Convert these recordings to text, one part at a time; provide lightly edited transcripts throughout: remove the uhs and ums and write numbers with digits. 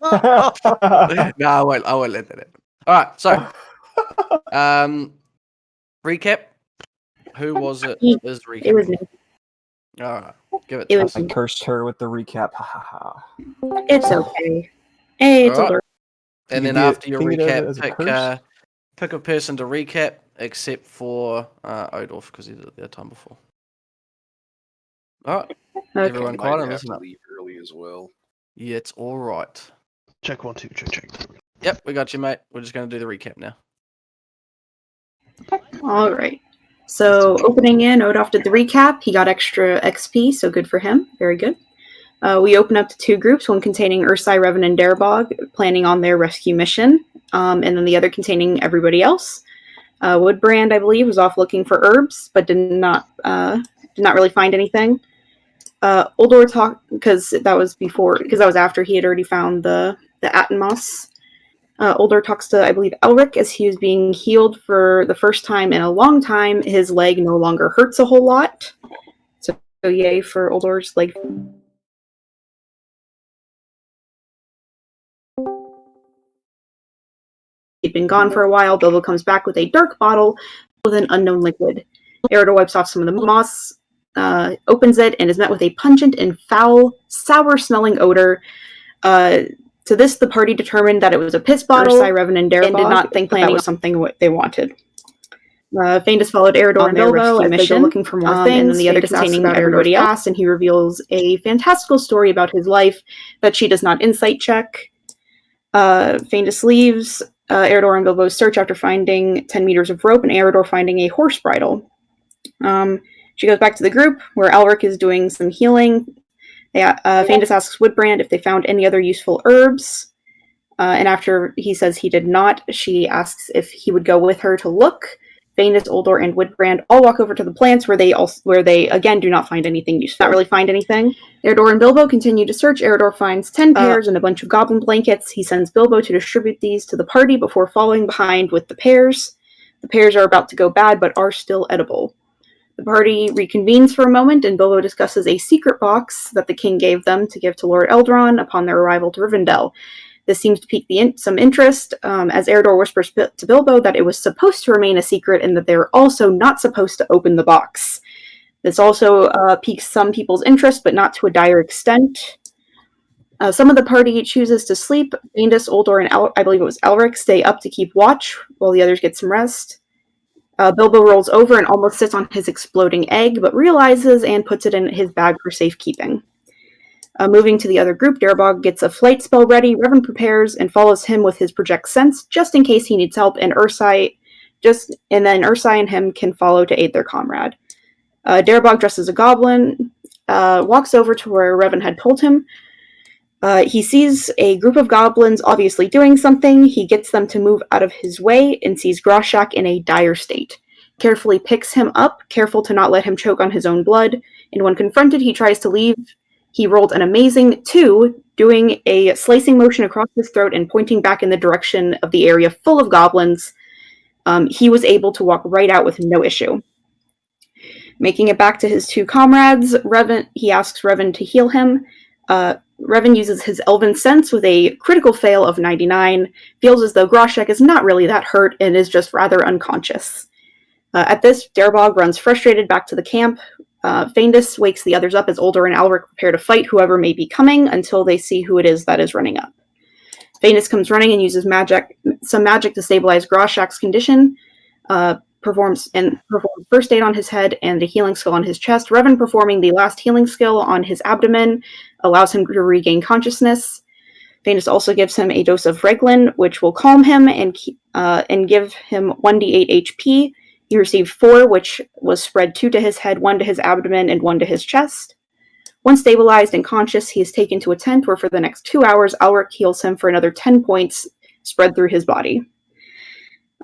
No, I won't let that happen. All right, so recap. Who was it? Is recap? It was me. All right, give it It to was us. I cursed her with the recap. Ha ha ha. It's okay. Hey, it's All right. older. And You then get after your fingered recap, as a curse? pick a person to recap, except for Odolf, because he did it the time before. All right. Okay. Everyone Might quiet and have listen to up. leave early as well. Yeah, it's all right. Check 1, 2, check. Yep, we got you, mate. We're just going to do the recap now. All right. So opening in, Odolf did the recap. He got extra XP, so good for him. Very good. We open up to 2 groups, one containing Ursai, Revan, and Darebog, planning on their rescue mission, and then the other containing everybody else. Woodbrand, I believe, was off looking for herbs, but did not really find anything. Uldor talked because that was after he had already found the Atmos. Uldor talks to, I believe, Elric as he was being healed for the first time in a long time. His leg no longer hurts a whole lot, so yay for Uldor's leg. He'd been gone for a while. Bilbo comes back with a dark bottle with an unknown liquid. Eridor wipes off some of the moss, opens it, and is met with a pungent and foul, sour-smelling odor. To this, the party determined that it was a piss bottle, Ursai, Revan, and Darebog, and did not think that was something they wanted. Faintus followed Eridor and Bilbo as they go looking for more things, and then the other containing everybody else, and he reveals a fantastical story about his life that she does not insight check. Faintus leaves. Eridor and Bilbo search after finding 10 meters of rope and Eridor finding a horse bridle. She goes back to the group where Elric is doing some healing. Faintus asks Woodbrand if they found any other useful herbs. And after he says he did not, she asks if he would go with her to look. Faintus, Uldor, and Woodbrand all walk over to the plants where they again do not find anything useful. Not really find anything. Eridor and Bilbo continue to search. Eridor finds 10 pears and a bunch of goblin blankets. He sends Bilbo to distribute these to the party before following behind with the pears. The pears are about to go bad, but are still edible. The party reconvenes for a moment, and Bilbo discusses a secret box that the king gave them to give to Lord Eldron upon their arrival to Rivendell. This seems to pique some interest, as Eridor whispers to Bilbo that it was supposed to remain a secret and that they're also not supposed to open the box. This also piques some people's interest, but not to a dire extent. Some of the party chooses to sleep. Faintus, Uldor, and I believe it was Elric stay up to keep watch while the others get some rest. Bilbo rolls over and almost sits on his exploding egg, but realizes and puts it in his bag for safekeeping. Moving to the other group, Darebog gets a flight spell ready. Revan prepares and follows him with his project sense, just in case he needs help, and Ursai and him can follow to aid their comrade. Darebog, dressed as a goblin, walks over to where Revan had told him. He sees a group of goblins obviously doing something. He gets them to move out of his way and sees Groshak in a dire state. Carefully picks him up, careful to not let him choke on his own blood, and when confronted, he tries to leave. He rolled an amazing 2, doing a slicing motion across his throat and pointing back in the direction of the area full of goblins. He was able to walk right out with no issue. Making it back to his 2 comrades, he asks Revan to heal him. Revan uses his elven sense with a critical fail of 99, feels as though Groshek is not really that hurt and is just rather unconscious. At this, Darebog runs frustrated back to the camp. Faintus wakes the others up as Uldor and Elric prepare to fight whoever may be coming until they see who it is that is running up. Faintus comes running and uses some magic to stabilize Groshak's condition, performs first aid on his head and a healing skill on his chest. Revan performing the last healing skill on his abdomen allows him to regain consciousness. Faintus also gives him a dose of Reglin, which will calm him and give him 1d8 HP. He received 4, which was spread 2 to his head, 1 to his abdomen, and 1 to his chest. Once stabilized and conscious, he is taken to a tent where for the next 2 hours, Elric heals him for another 10 points spread through his body.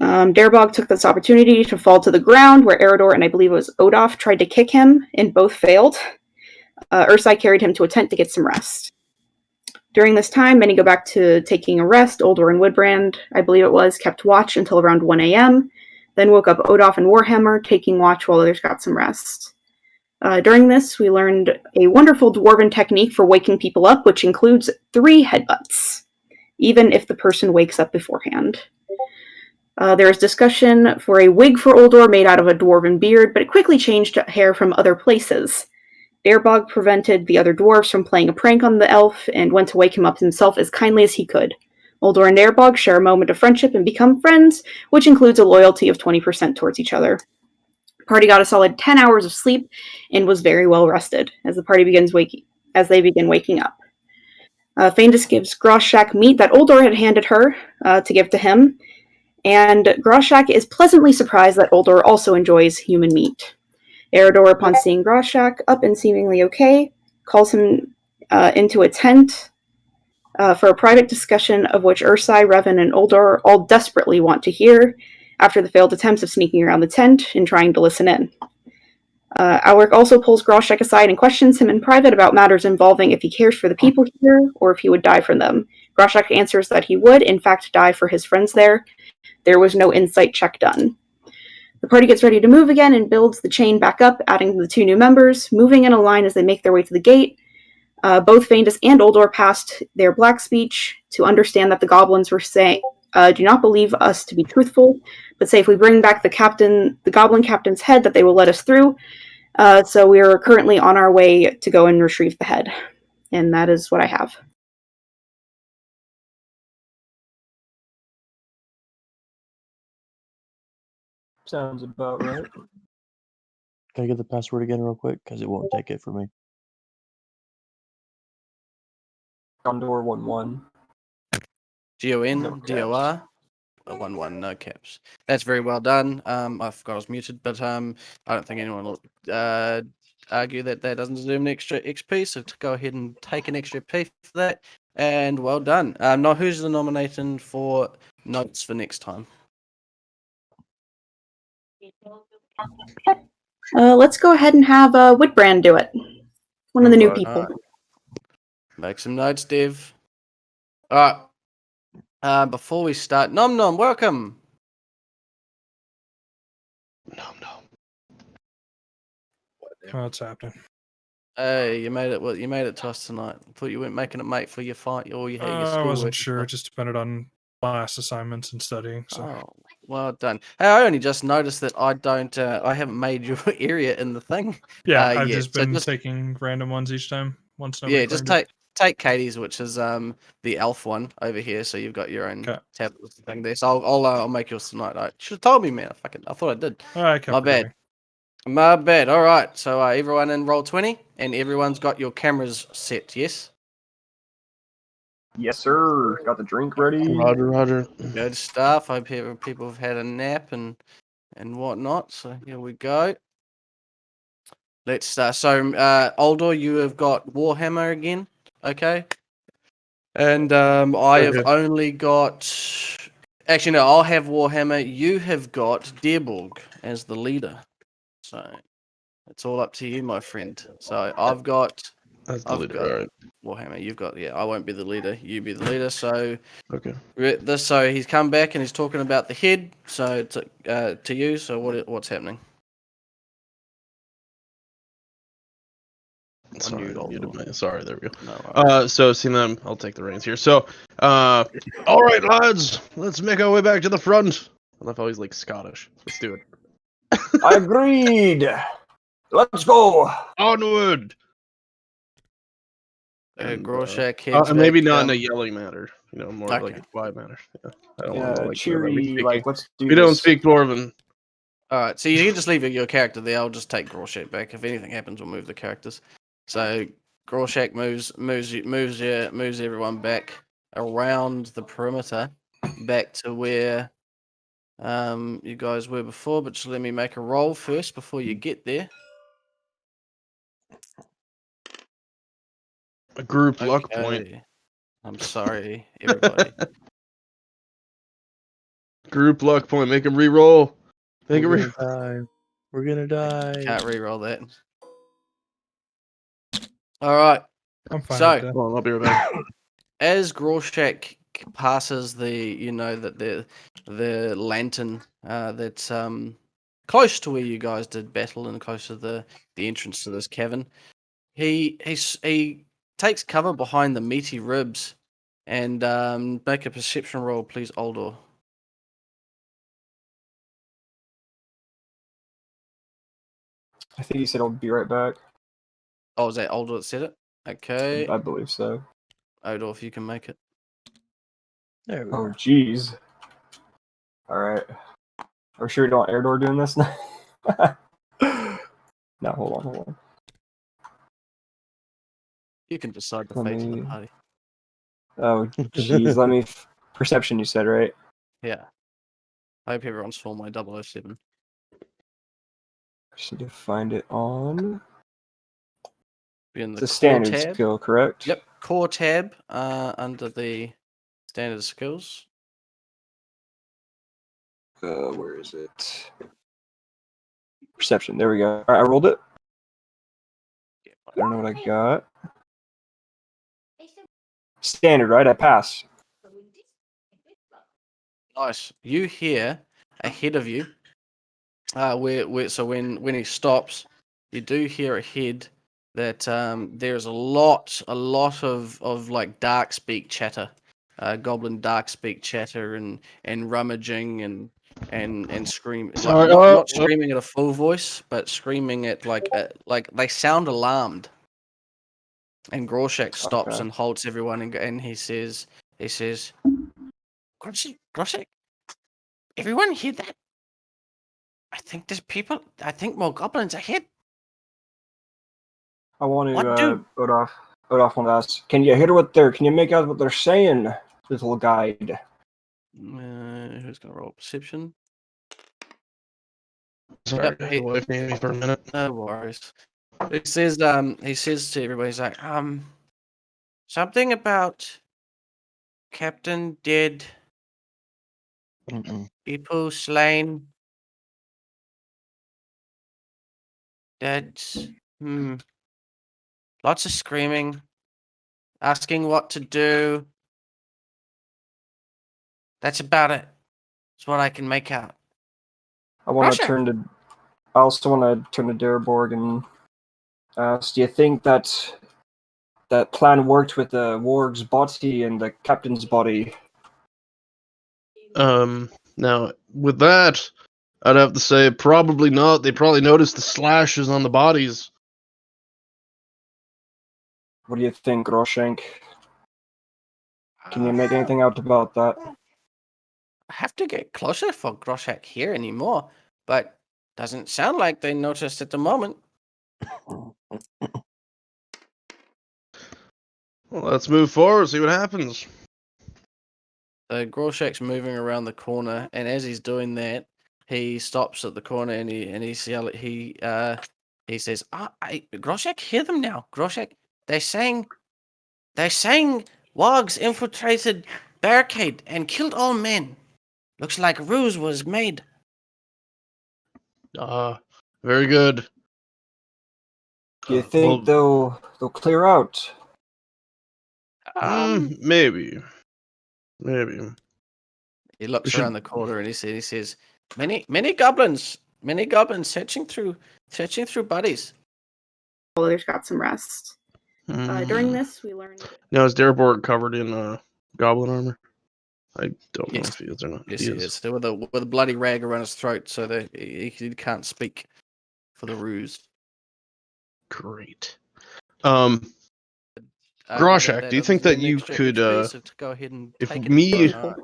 Darebog took this opportunity to fall to the ground, where Eridor and I believe it was Odolf tried to kick him, and both failed. Ursai carried him to a tent to get some rest. During this time, many go back to taking a rest. Uldor and Woodbrand, I believe it was, kept watch until around 1 a.m., then woke up Odolf and Warhammer, taking watch while others got some rest. During this, we learned a wonderful dwarven technique for waking people up, which includes 3 headbutts. even if the person wakes up beforehand. There is discussion for a wig for Uldor made out of a dwarven beard, but it quickly changed to hair from other places. Airbog prevented the other dwarves from playing a prank on the elf and went to wake him up himself as kindly as he could. Uldor and Airbog share a moment of friendship and become friends, which includes a loyalty of 20% towards each other. The party got a solid 10 hours of sleep and was very well rested as they begin waking up. Feindis gives Groshak meat that Uldor had handed her to give to him, and Groshak is pleasantly surprised that Uldor also enjoys human meat. Eredor, upon seeing Groshak up and seemingly okay, calls him into a tent for a private discussion of which Ursai, Revan, and Uldor all desperately want to hear after the failed attempts of sneaking around the tent and trying to listen in. Alaric also pulls Groshak aside and questions him in private about matters involving if he cares for the people here or if he would die for them. Groshak answers that he would, in fact, die for his friends there. There was no insight check done. The party gets ready to move again and builds the chain back up, adding the 2 new members, moving in a line as they make their way to the gate. Both Feindis and Uldor passed their black speech to understand that the goblins were saying, do not believe us to be truthful, but say if we bring back the goblin captain's head that they will let us through. So we are currently on our way to go and retrieve the head. And that is what I have. Sounds about right. Can I get the password again real quick? Because it won't take it for me. Gondor 1-1. GONDOR 1-1, no caps. That's very well done. I forgot I was muted, but I don't think anyone will argue that doesn't deserve an extra XP. So to go ahead and take an extra P for that, and well done. Now who's the nomination for notes for next time? Let's go ahead and have Whitbrand do it. One of the new people. Alright. Make some notes, Dev. All right. Before we start, Nom Nom, welcome. No, no. What's happening? Hey, you made it. Well, you made it to us tonight. Thought you weren't making it, mate, for your fight, or you had your I schoolwork. wasn't and sure. stuff. It just depended on last assignments and studying. So Oh, well done. Hey, I only just noticed that I don't. I haven't made your area in the thing. yeah, I've yet. just So been taking random ones each time. Once nobody yeah, just claimed it. take Katie's, which is the elf one over here. So you've got your own Okay. tablet thing there. So I'll make yours tonight. I should have told me, man. I thought I did. I kept My bad. forgetting. My bad. All right. So everyone in roll 20, and everyone's got your cameras set. Yes. Yes, sir. Got the drink ready. Roger, Roger. Good stuff. Hope people have had a nap and whatnot. So here we go. Let's start. So Uldor, you have got Warhammer again. Okay. And I have Okay. only got. Actually, no. I'll have Warhammer. You have got Deerborg as the leader. So it's all up to you, my friend. So I've got. That's the I've leader. got All right. Warhammer. You've got. Yeah, I won't be the leader. You be the leader. So. Okay. So he's come back and he's talking about the head. So to you. So what's happening? Sorry, Unmute I muted Uldor. Sorry, there we go. No worries. So seeing them, I'll take the reins here. So, all right, lads, let's make our way back to the front. I love how he's like Scottish. Let's do it. Agreed. Let's go. Onward. And, Groshak heads maybe back, not in a yelling manner. You know, more of like okay. a quiet manner. Yeah. I don't Yeah, want to like cheery. Like, let's do We this. don't speak Dwarven. All right, so you can just leave your character there. I'll just take Groshak back. If anything happens, we'll move the characters. So Groshak moves everyone back around the perimeter, back to where you guys were before. But just let me make a roll first before you get there. A group luck point. Okay. I'm sorry, everybody. Group luck point. Make him re-roll. Make him We're re. gonna die. We're gonna die. Can't re-roll that. All right. I'm fine So- with that. Hold on, I'll be right back. As Groshak passes the lantern that's close to where you guys did battle and close to the entrance to this cavern, he takes cover behind the meaty ribs And make a perception roll, please, Aldor. I think he said I'll be right back. Oh, is that Aldor that said it? Okay. I believe so. Odor, if you can make it. There we Oh, are. jeez. Alright. Are we sure we don't want Airdor doing this now? No, hold on. You can decide the Let fate of the me- party. Oh, jeez. Let me. Perception, you said, right? Yeah. I hope everyone's for my 007. I just need to find it on. Be in the It's a core standard tab. skill, correct? Yep, core tab under the standard skills. Where is it? Perception. There we go. Alright, I rolled it. I don't know what I got. Standard, right? I pass. Nice. You hear ahead of you. So when he stops, you do hear ahead that there's a lot of like dark speak chatter, goblin dark speak chatter and rummaging and scream like Sorry, not screaming at a full voice, but screaming at like they sound alarmed. And Groshek stops Okay. and halts everyone and he says Groshek, everyone hear that? I think there's people. I think more goblins ahead. I want to, What do? Odolph want to ask, can you hear what they're, can you make out what they're saying, little guide? Who's gonna roll perception? Sorry, Yep, the wife needed me for a minute. no worries. He says to everybody, he's like, something about Captain dead, Mm-mm. people slain. That's lots of screaming, asking what to do. That's about it. That's what I can make out. I want to Russia. turn to, I also want to turn to Derborg and ask, do you think that that plan worked with the warg's body and the captain's body? Now with that, I'd have to say probably not. They probably noticed the slashes on the bodies. What do you think, Roshank? Can you make anything out about that? I have to get closer for Groshek here anymore, but doesn't sound like they noticed at the moment. Well, let's move forward, see what happens. Groshek's moving around the corner, and as he's doing that, he stops at the corner and he says, Groshek, hear them now. Groshek, they're saying wargs infiltrated barricade and killed all men. Looks like a ruse was made. Very good. Do you think they'll clear out? Maybe. He looks We should- around the corner and he says, many goblins searching through buddies. All others got some rest. During this, we learned. Now is Derborg covered in goblin armor? I don't know Yes. if he is or not. Yes, he is. With a bloody rag around his throat, so that he can't speak for the ruse. Great. Now Groshek, do you other think than that the you extra could, HP, so to go ahead and if take me it. Alright.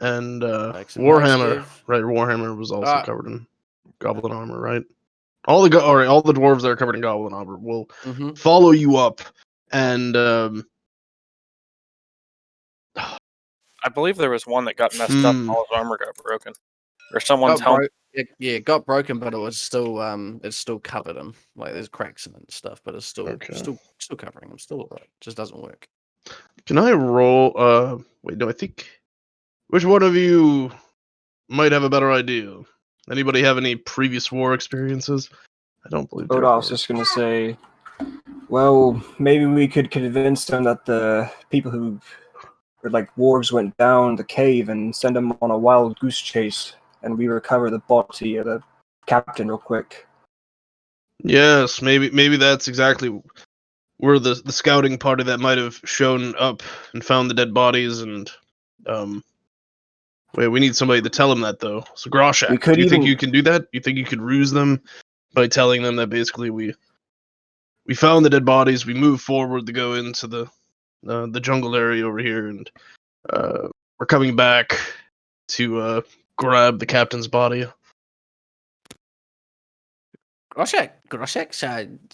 and Make some notes, Warhammer, Steve. right? Warhammer was also Alright. covered in goblin armor, right? All the dwarves that are covered in goblin armor will Mm-hmm. follow you up, and I believe there was one that got messed up and all his armor got broken. Or someone's Got helmet. it got broken, but it was still it's still covered him. Like there's cracks in it and stuff, but it's still Okay. still covering him. Still alright. Just doesn't work. can I roll? Wait, no, I think. Which one of you might have a better idea? Anybody have any previous war experiences? I don't believe Odolph's Derborg. just gonna say, well, maybe we could convince them that the people who were like wargs went down the cave and send them on a wild goose chase, and we recover the body of the captain real quick. Yes, maybe that's exactly we're the scouting party that might have shown up and found the dead bodies, and wait, we need somebody to tell them that though. So Groshak, We could do you think even- you can do that? You think you could ruse them by telling them that basically we found the dead bodies, we moved forward to go into the jungle area over here, and we're coming back to grab the captain's body. Groshek,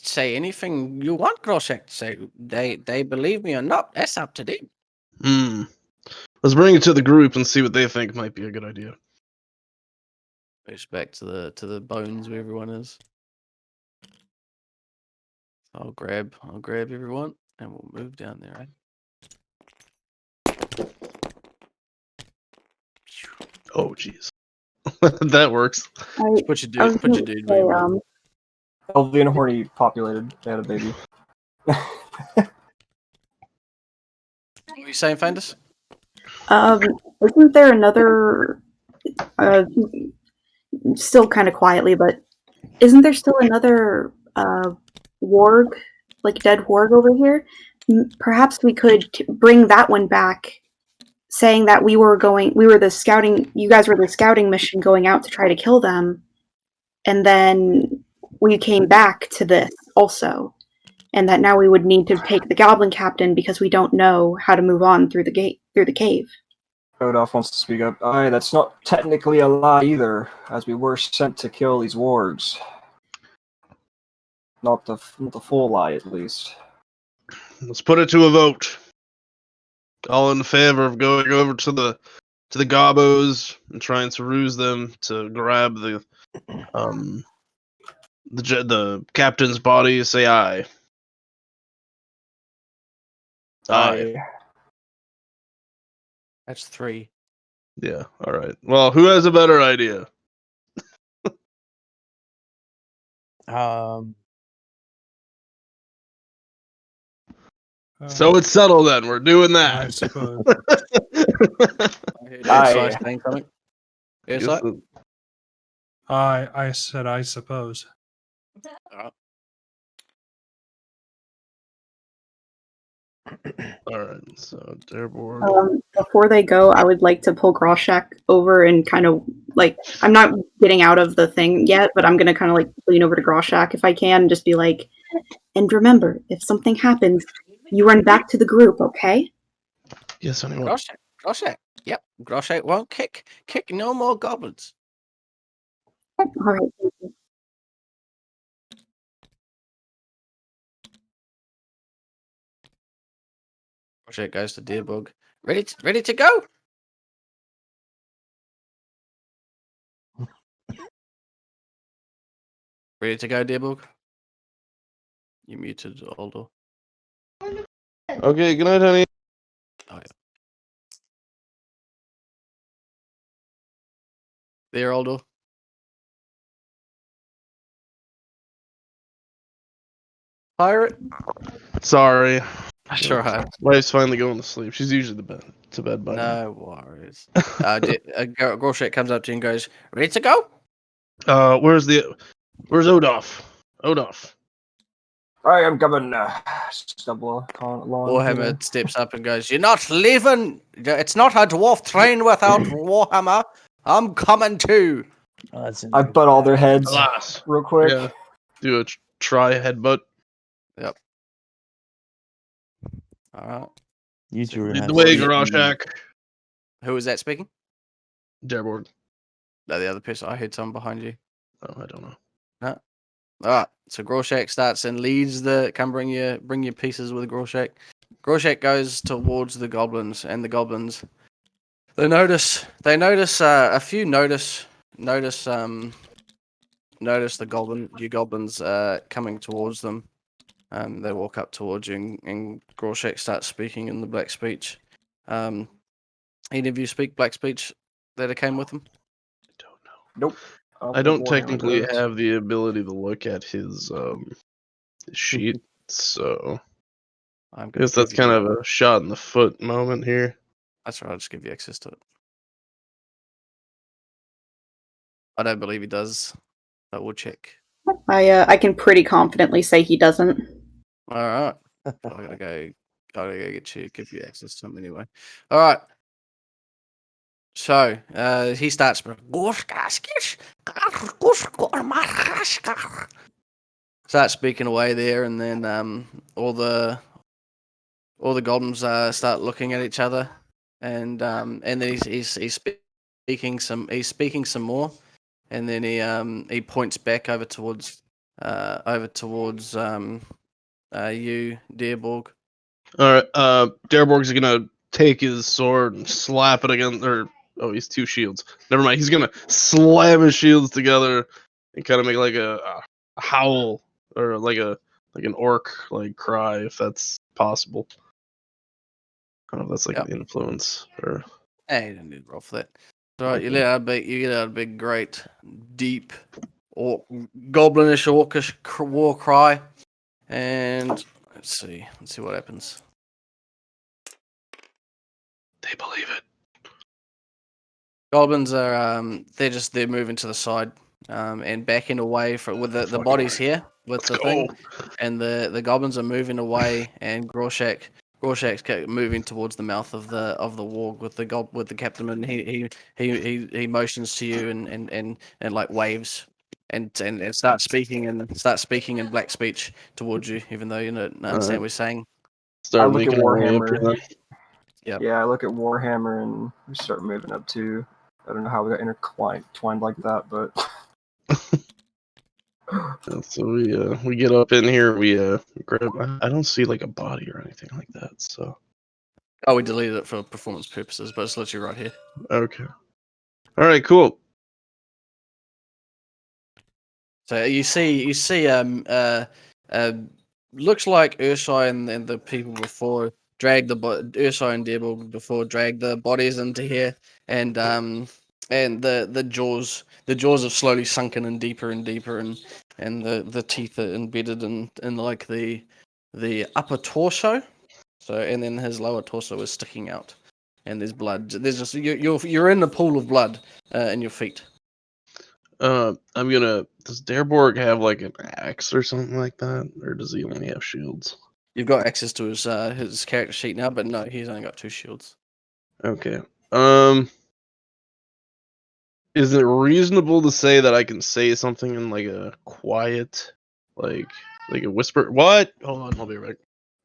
say anything you want, Groshek. Say they believe me or not. That's up to them. Let's bring it to the group and see what they think might be a good idea. Goes back to the bones where everyone is. I'll grab everyone and we'll move down there. Right? Oh, jeez. That works. Put your dude where you want. Elvie and Horny populated. They had a baby. What are you saying, Fandus? Isn't there another? Still kind of quietly, but isn't there still another warg, like dead warg over here? Perhaps we could bring that one back, saying that we were the scouting. You guys were the scouting mission going out to try to kill them, and then we came back to this also, and that now we would need to take the goblin captain because we don't know how to move on through the cave. Odolph wants to speak up. Aye, that's not technically a lie either, as we were sent to kill these wargs. Not the full lie, at least. Let's put it to a vote. All in favor of going over to the Gobos and trying to ruse them to grab the captain's body, say aye. Aye. That's 3. Yeah, alright. Well, who has a better idea? So it's settled then. We're doing that. I suppose. Aye. Saying something. Yes, Guess sir. I said I suppose. Alright, so Dareboard. Before they go, I would like to pull Groshak over and kind of like, I'm not getting out of the thing yet, but I'm gonna kind of like lean over to Groshak if I can, and just be like, and remember, if something happens, you run back to the group, okay? Yes, anyone. Groshak. Yep, Groshak won't kick no more goblins. All right. Thank you. Groshak goes to Deerbug. Ready to go? Ready to go, Deerbug? You muted, Aldo. Okay, good night, honey. Oh, yeah. There, Aldo. Pirate. Sorry. Sure. Right. Wife's finally going to sleep. She's usually to bed by now. No worries. Groshak comes up to you and goes, "Ready to go?" Where's Odolph? Odolph. I am coming. Stumble along. Warhammer steps up and goes, "You're not leaving. It's not a dwarf train without Warhammer. I'm coming too." Oh, that's I butt all their heads Alas. real quick. Yeah. Do a try headbutt. Yep. All right. You two are gonna Lead have the to way, see- Groshak. Who was that speaking? Dareboard. No, the other person. I heard someone behind you. Oh, I don't know. No. All right. So Groshak starts and leads the. Come bring your pieces with Groshak. Groshak goes towards the goblins, and the goblins. They notice. A few notice the you goblins coming towards them. They walk up towards you, and Groshak starts speaking in the black speech. Any of you speak black speech that came with them? I don't know. Nope. I don't Warhammer technically does. have the ability to look at his sheet, so I'm I gonna guess that's give you- kind of a shot in the foot moment here. That's right. I'll just give you access to it. I don't believe he does, but we'll check. I can pretty confidently say he doesn't. All right. I gotta go give you access to him anyway. All right. So he starts. Starts speaking away there, and then all the goblins start looking at each other, and then he's speaking some more, and then he points back over towards you, Dearborg. All right. Darborg's gonna take his sword and slap it against. Oh, he's two shields. Never mind. He's gonna slam his shields together and kind of make like a howl or like an orc like cry, if that's possible. I don't know if that's like Yep. an influence or. Hey, you don't need to roll for that. All right, Okay. you get out a big, great, deep, goblinish, orcish war cry, and let's see what happens. They believe it. Goblins are they're moving to the side and backing away with the bodies here with Let's the thing, go. and the goblins are moving away, and Rorschach's moving towards the mouth of the warg with the captain, and he motions to you and like waves and starts speaking in black speech towards you, even though you don't understand what he's saying. Start look at making our way up here Warhammer. then. Yep. Yeah, I look at Warhammer and we start moving up too. I don't know how we got intertwined like that, but So we get up in here. We grab. I don't see like a body or anything like that. So Oh, we deleted it for performance purposes, but it's literally right here. okay. All right. Cool. So you see looks like Ursai and the people before dragged Ursai and Deborah before dragged the bodies into here, and the jaws have slowly sunken in deeper and deeper, and the teeth are embedded in like the upper torso. So and then his lower torso is sticking out, and there's blood. There's just you're in a pool of blood in your feet. I'm gonna. Does Darborg have like an axe or something like that, or does he only have shields? You've got access to his character sheet now, but no, he's only got 2 shields. Okay. Is it reasonable to say that I can say something in like a quiet, like a whisper? What? Hold on, I'll be right.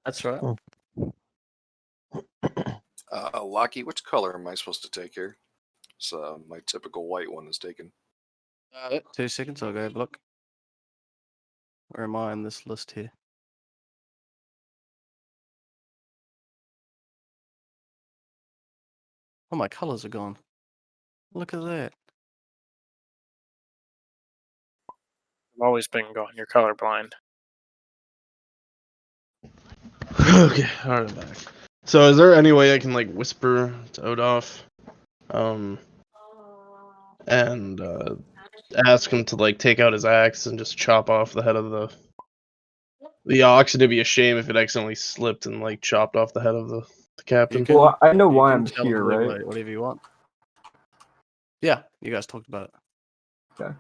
That's right. Lockie, which color am I supposed to take here? So my typical white one is taken. 2 seconds, I'll go have a look. Where am I in this list here? Oh, my colors are gone. Look at that. I've always been gone. You're colorblind. Okay, all right, back. So, is there any way I can like whisper to Odolph, and ask him to like take out his axe and just chop off the head of the ox? It'd be a shame if it accidentally slipped and like chopped off the head of the captain. well, I know you why can I'm tell him here, right? whatever you want. Yeah, you guys talked about it. Okay.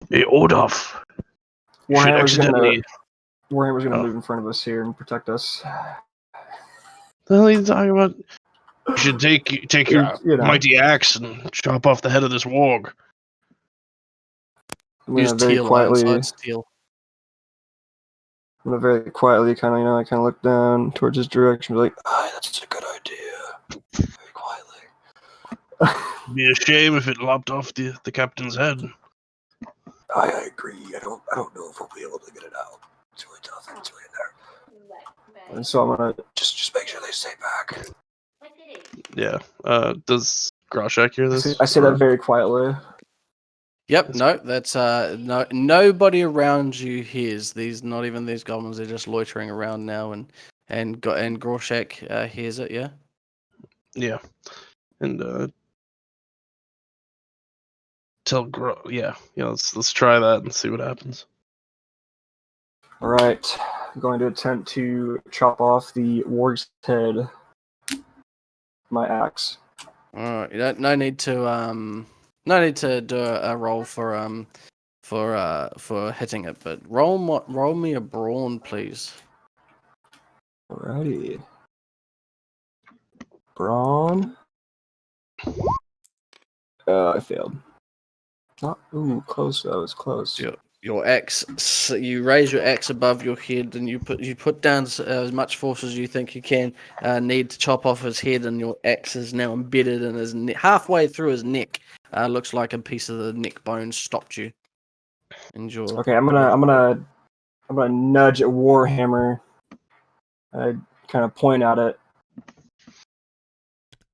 Hey, Odolph. You should accidentally. Warhammer's gonna Oh. move in front of us here and protect us. The hell are you talking about? You should take your Yeah, you know. mighty axe and chop off the head of this warg. I'm Use gonna very teal quietly. outside teal. I'm gonna very quietly kind of look down towards his direction, be like, that's a good idea. Very quietly. Be a shame if it lopped off the captain's head. I agree. I don't know if we'll be able to get it out. It's really tough. It's really in there. And so I'm gonna just make sure they stay back. Yeah. Does Groshek hear this? I say that very quietly. Yep, no, that's no, nobody around you hears these. Not even these goblins. They're just loitering around now, and Groshek hears it. Yeah. Yeah. And tell yeah. Let's try that and see what happens. All right, I'm going to attempt to chop off the warg's head. My axe. All right. You don't. No need to do a roll for for hitting it. But roll me a brawn, please. Alrighty. Brawn. I failed. Not close though. It's close. Your axe. You raise your axe above your head, and you put down as much force as you think you can need to chop off his head, and your axe is now embedded in his halfway through his neck. Looks like a piece of the neck bone stopped you. Okay, I'm gonna nudge at Warhammer. I kind of point at it.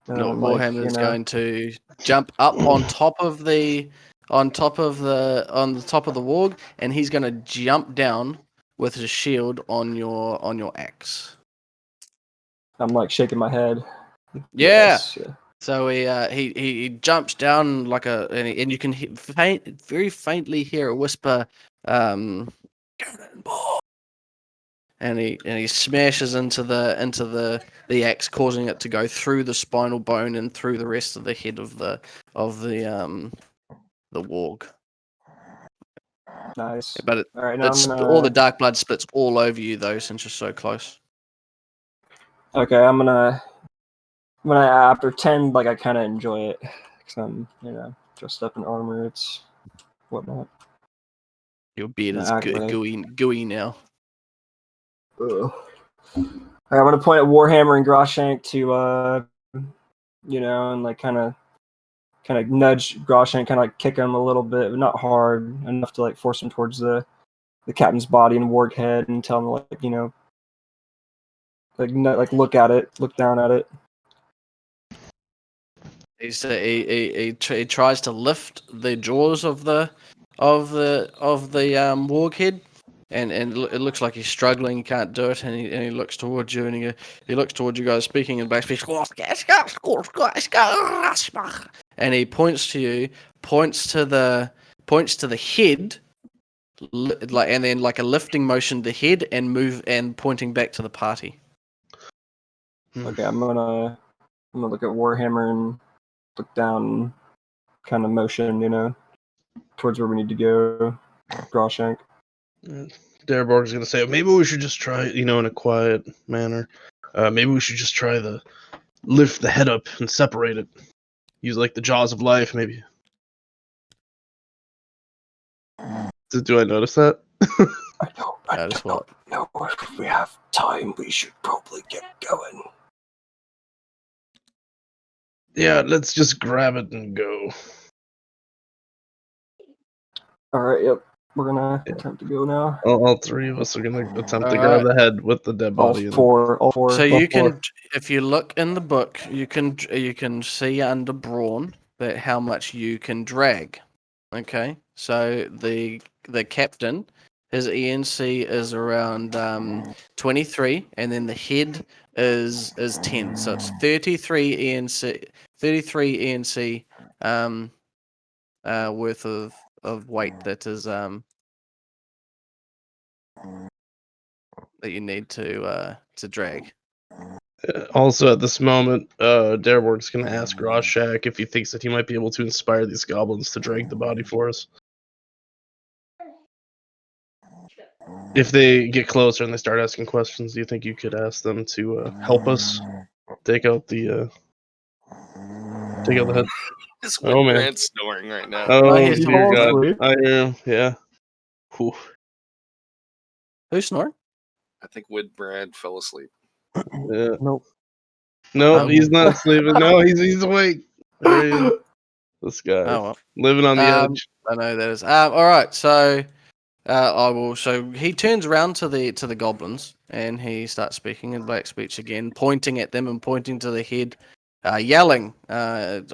Warhammer is going to jump up on top of the top of the warg, and he's going to jump down with his shield on your axe. I'm like shaking my head. Yeah. Yes. So he jumps down and you can very faintly hear a whisper, "Cannonball!" And he smashes into the axe, causing it to go through the spinal bone and through the rest of the head of the warg. Nice. But All right, now all the dark blood splits all over you though, since you're so close. Okay, I'm gonna I pretend like I kind of enjoy it because I'm dressed up in armor. It's whatnot. Your beard is Like... gooey now. Ugh. All right, I'm gonna point at Warhammer and Groshank to and like kind of nudge Groshank, kind of like kick him a little bit, but not hard enough to like force him towards the captain's body and warg head, and tell him like look at it, look down at it. He tries to lift the jaws of the warg head, and it looks like he's struggling. He can't do it, and he looks towards you, and he looks towards you guys, speaking in Blackspeech, and he points to you, points to the head, and then like a lifting motion, the head, and pointing back to the party. Okay, I'm gonna look at Warhammer and look down, kind of motion, towards where we need to go. Groshank. Darborg's gonna say, maybe we should just try, in a quiet manner. Maybe we should just try the lift the head up and separate it. Use like the jaws of life, maybe. Do I notice that? I don't know if we have time. We should probably get going. Yeah, let's just grab it and go. All right, yep. We're gonna attempt to go now. All three of us are gonna attempt to grab the head with the dead body. All four. So you can, if you look in the book, you can see under brawn that how much you can drag. Okay, so the captain, his ENC is around 23, and then the head is 10, so it's 33 ENC, worth of weight that is that you need to drag. Also, at this moment, Darborg's going to ask Rorschach if he thinks that he might be able to inspire these goblins to drag the body for us. If they get closer and they start asking questions, do you think you could ask them to help us take out the head? Is Oh, man. Grant snoring right now? Oh, he's dear God. asleep. I hear him, yeah. Whew. Who's snoring? I think Widbrand fell asleep. Yeah. Nope. No, Oh. he's not sleeping. No, he's awake. There he is. This guy. Oh well. Living on the edge. I know that is. All right, so I will. So he turns around to the goblins and he starts speaking in black speech again, pointing at them and pointing to the head, yelling, and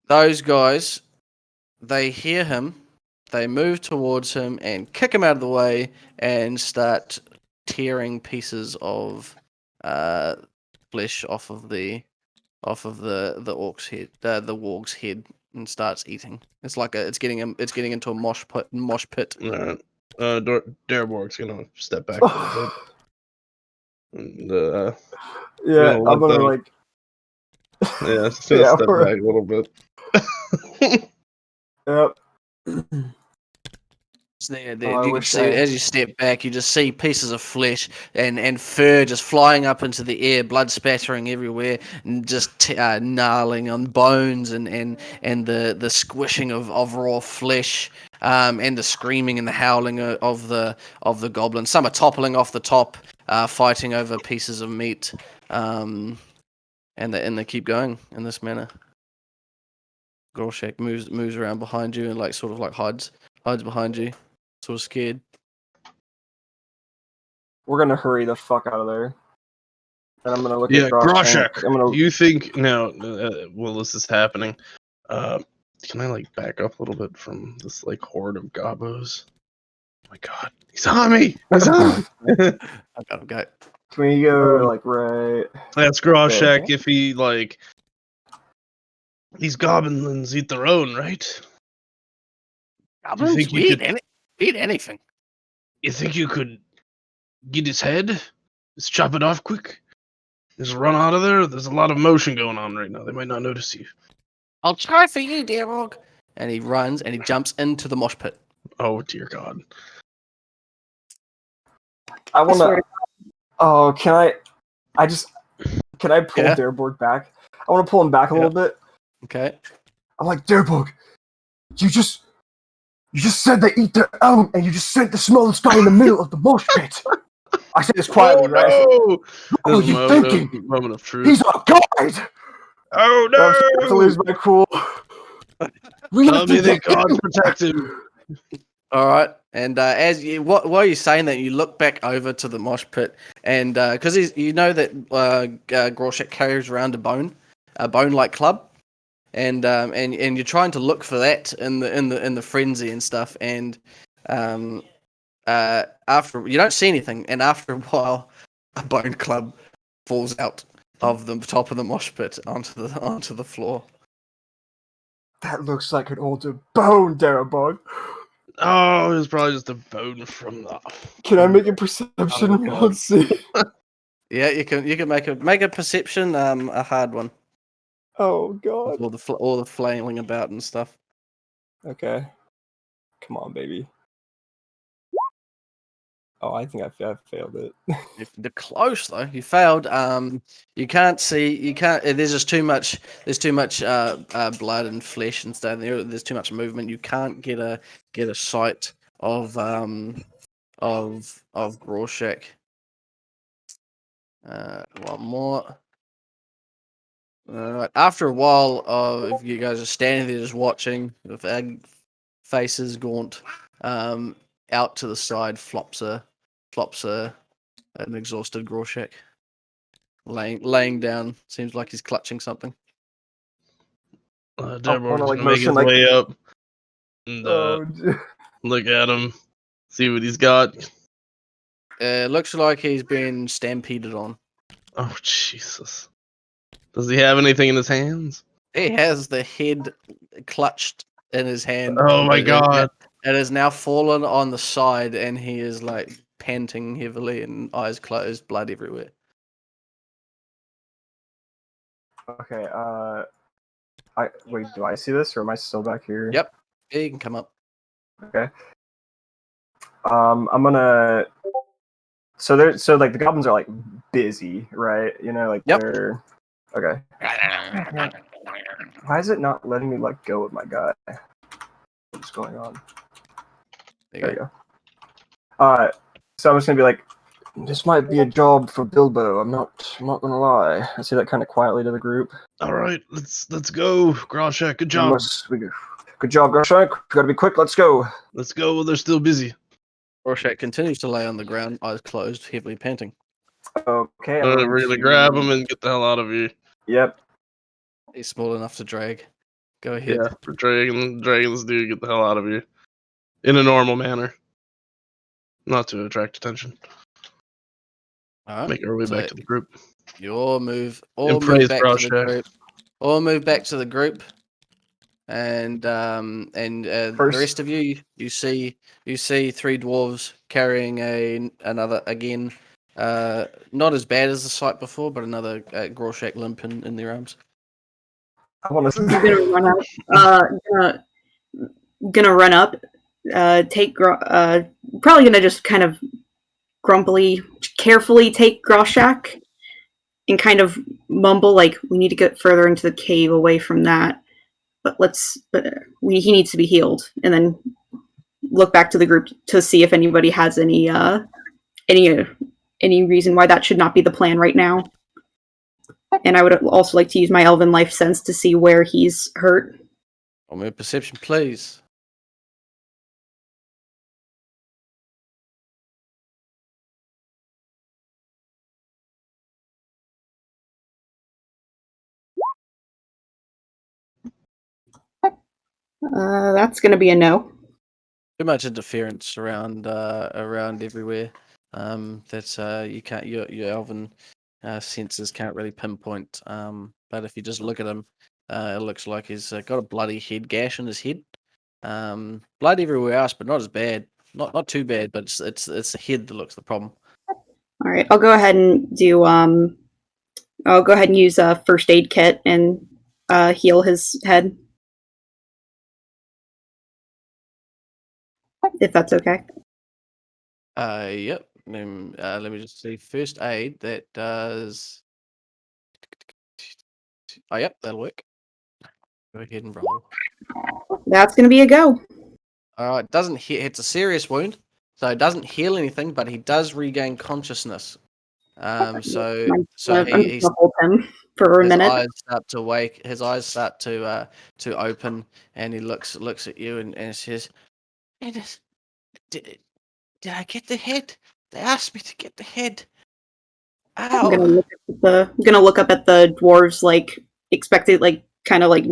those guys, they hear him, they move towards him and kick him out of the way and start tearing pieces of flesh off of the orc's head, the warg's head, and starts eating. It's like it's getting into a mosh pit. All right. Darborg's gonna step back a little bit. And, Yeah, I'm gonna like Yeah, just gonna Yeah, step we're- back a little bit. Yep. So there, Oh, I you can wish see I- as you step back, you just see pieces of flesh and fur just flying up into the air, blood spattering everywhere, and just gnarling on bones and the squishing of raw flesh, and the screaming and the howling of the goblins. Some are toppling off the top, fighting over pieces of meat, and they keep going in this manner. Gorshak moves around behind you and sort of hides behind you, sort of scared. We're gonna hurry the fuck out of there. And I'm gonna look Yeah, at Groshak. Groshak. I'm gonna. Do you think now, while this is happening, can I back up a little bit from this horde of gobos? Oh my god, he's on me! He's on me! I gotta go. Can we go right? That's Groshak. If he these goblins eat their own, right? Goblins, think you we could- eat anything. You think you could get his head? Just chop it off quick. Just run out of there. There's a lot of motion going on right now. They might not notice you. I'll try for you, dear Rog. And he runs and he jumps into the mosh pit. Oh dear God. I swear wanna. to Oh, can I? Can I pull Yeah. Dareborg back? I want to pull him back a little bit. Okay. I'm like, Dareborg, you just said they eat their own, and you just sent the smallest guy in the middle of the mosh pit. I say this quietly, right? I say, No! what were There's a you thinking? moment of truth. He's our guide. Oh And I'm starting to no! lose my cool. We Tell have me to that get God in. protect him. All right. And while you're saying that, you look back over to the mosh pit, and because you know that Gorshak carries around a bone-like club, and you're trying to look for that in the frenzy and stuff, and after you don't see anything, and after a while, a bone club falls out of the top of the mosh pit onto the floor. That looks like an older bone, Dareborg. Oh, it was probably just a bone from the. Can I make a perception? Oh, God. Let's see. Yeah, you can make a perception, a hard one, Oh with God. all the flailing about and stuff. Okay. Come on, baby. Oh, I think I failed it. They're close though. You failed. You can't see. You can't. There's just too much. There's too much blood and flesh and stuff. There's too much movement. You can't get a sight of Rorschach. One more. Alright. After a while of you guys are standing there just watching, with faces gaunt, out to the side flops an exhausted Rorschach. Laying down. Seems like he's clutching something. Deborah's wanna, gonna make his motion, way up and Oh, look at him, see what he's got. Looks like he's been stampeded on. Oh Jesus! Does he have anything in his hands? He has the head clutched in his hand. Oh my It- it- God! It has now fallen on the side, and he is panting heavily and eyes closed, blood everywhere. okay. Wait. Do I see this, or am I still back here? Yep. Yeah, you can come up. Okay. I'm gonna. So the goblins are busy, right? Yep. They're okay. Why is it not letting me let go of my guy? What's going on? There you go. So I'm just gonna be like, this might be a job for Bilbo. I'm not gonna lie. I say that kind of quietly to the group. All right, let's go, Groshak. Good job. Good job, Groshak. Gotta be quick. Let's go. Let's go while they're still busy. Rorschach continues to lay on the ground, eyes closed, heavily panting. Okay. We're gonna grab him and get the hell out of here. Yep. He's small enough to drag. Go ahead. Yeah, we're dragging this dude. Get the hell out of here in a normal manner, not to attract attention. All right. Make our way So back to the group. Your move. And All praise move back to the Groshak. group. All move back to the group. And the First- rest of you see three dwarves carrying another again, not as bad as the sight before, but another Groshak limp in their arms. I want I'm to. gonna run up. Gonna run up. Probably gonna just kind of grumpily, carefully take Groshak and kind of mumble like, "We need to get further into the cave, away from that. But he needs to be healed." And then look back to the group to see if anybody has any reason why that should not be the plan right now. And I would also like to use my elven life sense to see where he's hurt. Roll me a perception, please. That's going to be a no. Too much interference around everywhere. That's you can't your elven senses can't really pinpoint. But if you just look at him, it looks like he's got a bloody head gash in his head. Blood everywhere else, but not as bad. Not too bad, but it's the head that looks the problem. All right, I'll go ahead and do I'll go ahead and use a first aid kit and heal his head, if that's okay. Yep. Let me just see. First aid, that does. Oh, yep, that'll work. Go ahead and roll. That's going to be a go. It doesn't hit. It's a serious wound, so it doesn't heal anything, but he does regain consciousness. So I'm he's gonna hold him for a his minute. eyes start to wake. His eyes start to open, and he looks at you and says, Did I get the head? They asked me to get the head. I'm Ow! gonna look up at the dwarves, like expected, like kind of like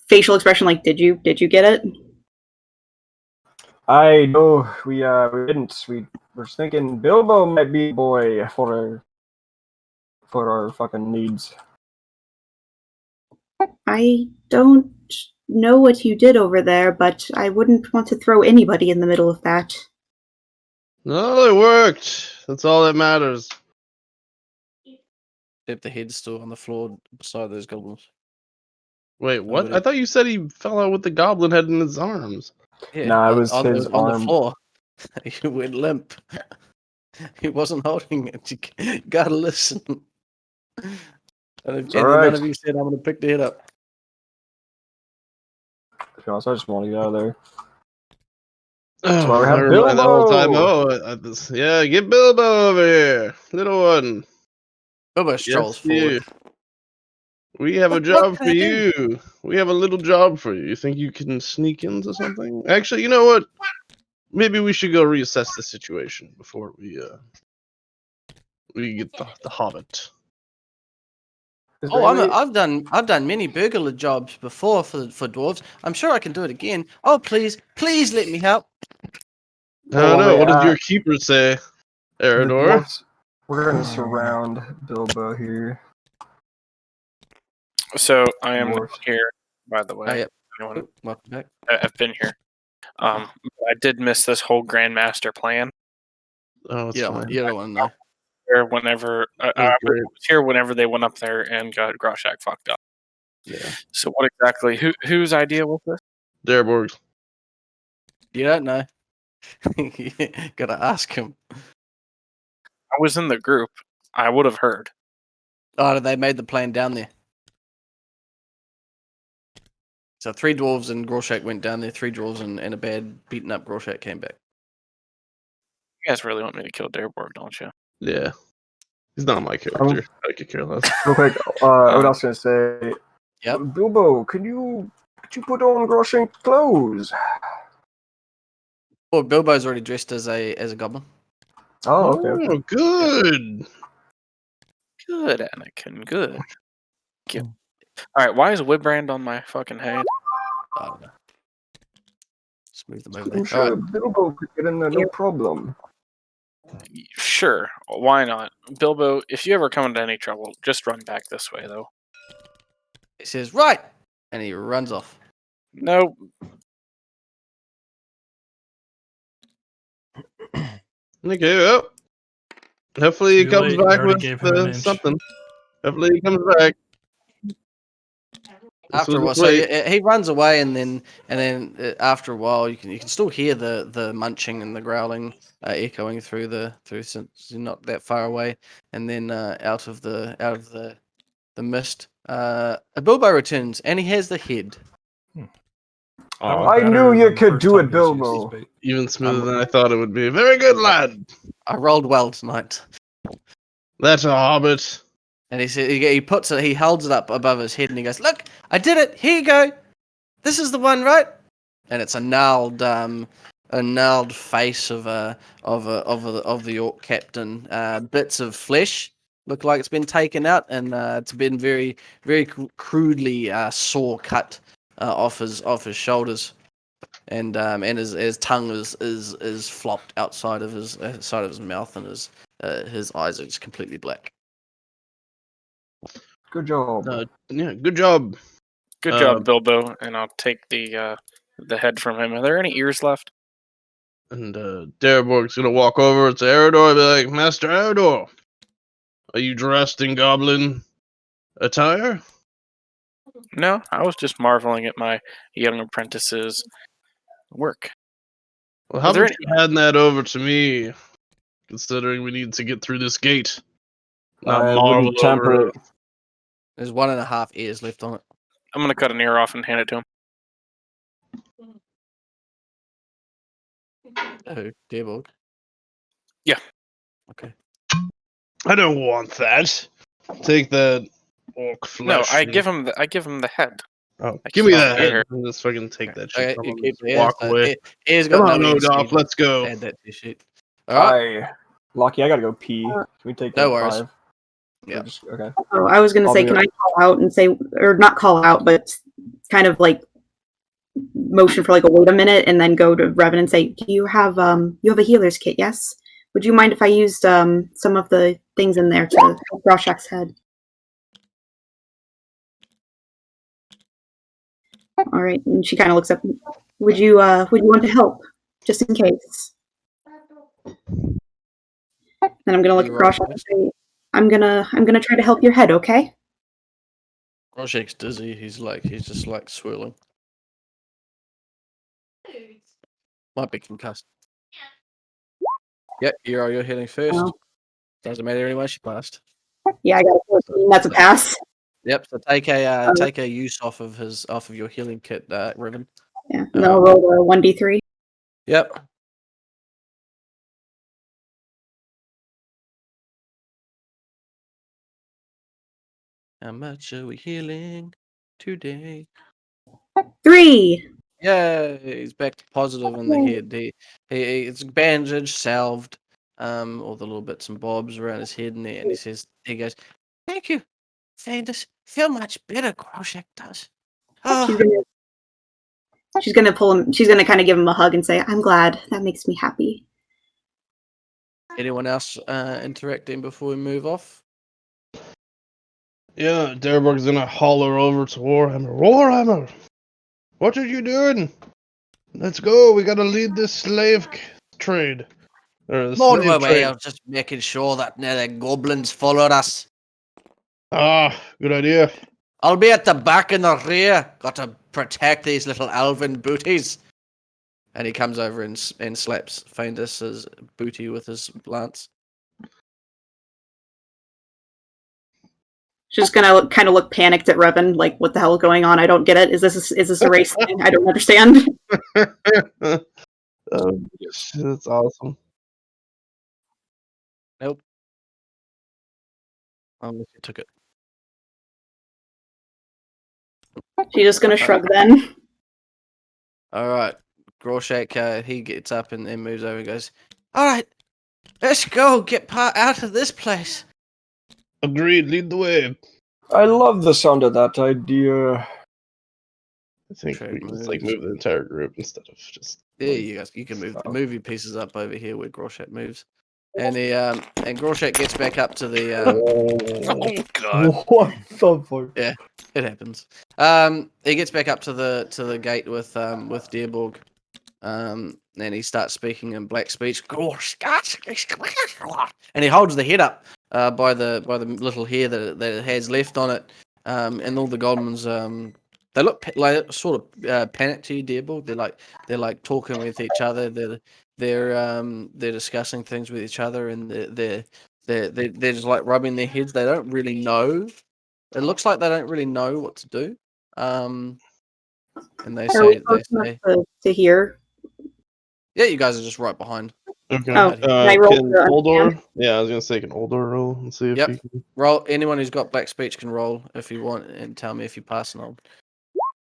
facial expression, like did you get it? I know we didn't. We were thinking Bilbo might be a boy for our fucking needs. I don't know what you did over there, but I wouldn't want to throw anybody in the middle of that. No, it worked. That's all that matters. Except the head's still on the floor beside those goblins. Wait, what? Nobody- I thought you said he fell out with the goblin head in his arms. Yeah, Nah, it was his on the arm. floor. He went limp. He wasn't holding it. You gotta listen. And all then right. none of you said, I'm gonna pick the head up. To be honest, I just want to get out of there. Oh, why we have I remember that whole time. Bilbo! Yeah, get Bilbo over here, little one. Bilbo strolls you. forward. We have a What job can for I do? you. We have a little job for you. You think you can sneak into something? Actually, you know what? Maybe we should go reassess the situation before we get the Hobbit. Is there Oh, any- I've done many burglar jobs before for dwarves. I'm sure I can do it again. Oh, please let me help. I don't know. wait, What did your keeper say, the Eridor? dwarves? We're gonna surround Bilbo here. So I am Dwarves. here, by the Oh, way. yep. Anyone- Oh, welcome back. I've been here. I did miss this whole Grandmaster plan. Oh, it's You fine. don't want to know. Here whenever I That's was great. here whenever they went up there and got Groshak fucked up. Yeah. So what exactly? Whose idea was this? Darborg's. You don't know. You gotta ask him. I was in the group. I would have heard. Oh, they made the plan down there. So 3 dwarves and Groshak went down there. 3 dwarves and a bad beaten up Groshak came back. You guys really want me to kill Dareborg, don't you? Yeah. He's not my character. I could care less. Real quick, what else was I gonna say? Yep. Bilbo, could you put on Groshenk clothes? Well, Bilbo's already dressed as a goblin. Oh, okay. Good. Good, Anakin. Good. Thank you. All right. Why is Woodbrand on my fucking head? I don't know. Just move them over I'm there. sure All right. Bilbo could get in there, no problem. Sure. Why not, Bilbo? If you ever come into any trouble, just run back this way, though. He says, right! And he runs off. No. Okay, well. Hopefully he Too comes late, you back already with gave him an inch. something. Hopefully he comes back. After a while, so he runs away, and then after a while, you can still hear the munching and the growling echoing through since you're not that far away, and then out of the mist, Bilbo returns, and he has the head. That was I better knew you than the could first do time it, he was used Bilbo. to speak. Even smoother than I thought it would be. Very good, lad. I rolled well tonight. That's a hobbit. And he said he puts it, he holds it up above his head, and he goes, "Look, I did it. Here you go. This is the one, right?" And it's a gnarled face of the orc captain. Bits of flesh look like it's been taken out, and it's been very crudely saw cut off his shoulders, and his tongue is flopped outside of his mouth, and his eyes are just completely black. Good job. Yeah, good job. Good job, Bilbo. And I'll take the head from him. Are there any ears left? And Darborg's gonna walk over to Eridor and be like, Master Eridor, are you dressed in goblin attire? No, I was just marveling at my young apprentice's work. Well, how Are there about you hand that over to me, considering we need to get through this gate? Not I marvel wouldn't tamper over it. There's 1.5 ears left on it. I'm gonna cut an ear off and hand it to him. Oh, Dearborg. Yeah. Okay. I don't want that. Take that orc No, flesh. I give him the head. Oh, I give me keep that the head. ear. And just fucking take that shit Okay, from you him. keep Just the ears. walk away. Ears Come got on, no ears. Odolph, let's go. Add that to your sheet. All right. Lucky, I gotta go pee. Can we take No like worries. 5? Yeah. Okay. Oh, I was going to I'll say, be can right- I call out and say, or not call out, but kind of like motion for like a wait a minute, and then go to Revan and say, "Do you have a healer's kit? Yes. Would you mind if I used some of the things in there to help Groshek's head?" All right, and she kind of looks up. Would you want to help, just in case? Then I'm gonna look at You roll Groshek and first. say, I'm gonna try to help your head, okay? Groshek's dizzy. He's just like swirling. Might be concussed. Yep, you're heading first. Oh. Doesn't matter anyway. She passed. Yeah, I got a 14. That's a pass. Yep. So take a use off of your healing kit, Riven. Yeah, and then I'll roll a 1d3. Yep. How much are we healing today? 3. Yeah, he's back to positive in the head. It's bandaged, salved, all the little bits and bobs around his head, and he goes, "Thank you, Fandus. Feel much better, Groshek does." She's Oh, gonna pull him. She's gonna kind of give him a hug and say, "I'm glad. That makes me happy." anyone else interacting before we move off? Yeah, Darborg's gonna holler over to Warhammer. Warhammer! What are you doing? Let's go. We gotta lead this slave trade. Or the More on slave my way. trade. I was just making sure that none of the goblins followed us. Ah, good idea. I'll be at the back and the rear. Got to protect these little elven booties. And he comes over and slaps Fandus's booty with his lance. She's gonna kind of look panicked at Revan, like, "What the hell is going on? I don't get it. Is this a race thing? I don't understand." Oh, that's awesome. Nope. Unless you took it. She's just gonna shrug then. All right. Groshek, he gets up and moves over and goes, "All right, let's go get out of this place." Agreed. Lead the way. I love the sound of that idea. I think Trade we just moves. move the entire group instead of just. Yeah, you can move the movie pieces up over here where Groshek moves. And Groshek gets back up to the Oh god. What the fuck? yeah, it happens. He gets back up to the gate with Dearborg. And he starts speaking in black speech. And he holds the head up by the little hair that it has left on it. And all the goblins They look like sort of panicked to you, Dearborn. They're like talking with each other. They're discussing things with each other, and they're just like rubbing their heads. They don't really know. It looks like they don't really know what to do. And they Are we say close enough to hear? yeah, you guys are just right behind. Okay. Oh, Out here. can I roll Can to understand? Oldor? Yeah, I was gonna say, can Oldor roll and see if Yep. he can. Roll. Anyone who's got black speech can roll if you want, and tell me if you pass, and I'll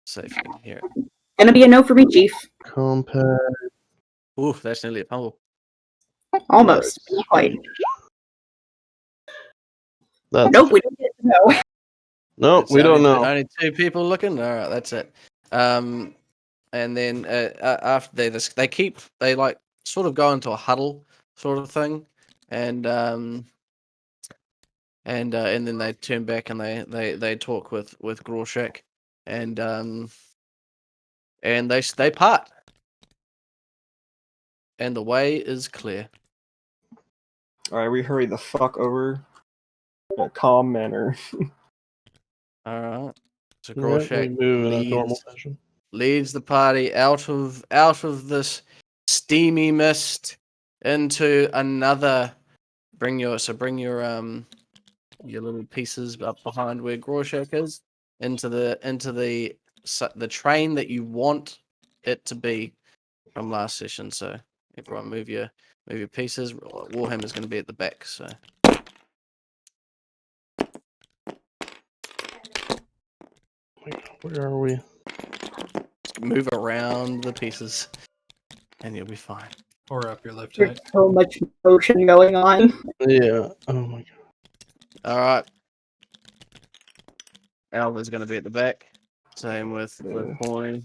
say if you can hear it. Gonna be a no for me, Chief. Compact. Ooh, that's nearly a fumble. Almost. Not quite. That's Nope, we didn't get to know. Nope, It's we don't only, know. Only two people looking. All right, that's it. And then after they like sort of go into a huddle sort of thing, and then they turn back and they talk with Groshek, and they part, and the way is clear. All right, we hurry the fuck over in a calm manner. All right, so Yeah, we Groshek move in a normal fashion. leads the party out of this steamy mist into another. Bring your little pieces up behind where Groshek is into the train that you want it to be from last session. So everyone move your pieces. Warhammer's going to be at the back. So Where are we? just move around the pieces, and you'll be fine. Or up your left There's side. so much motion going on. Yeah. Oh my god. All right. Alva's going to be at the back. Same with Pauline.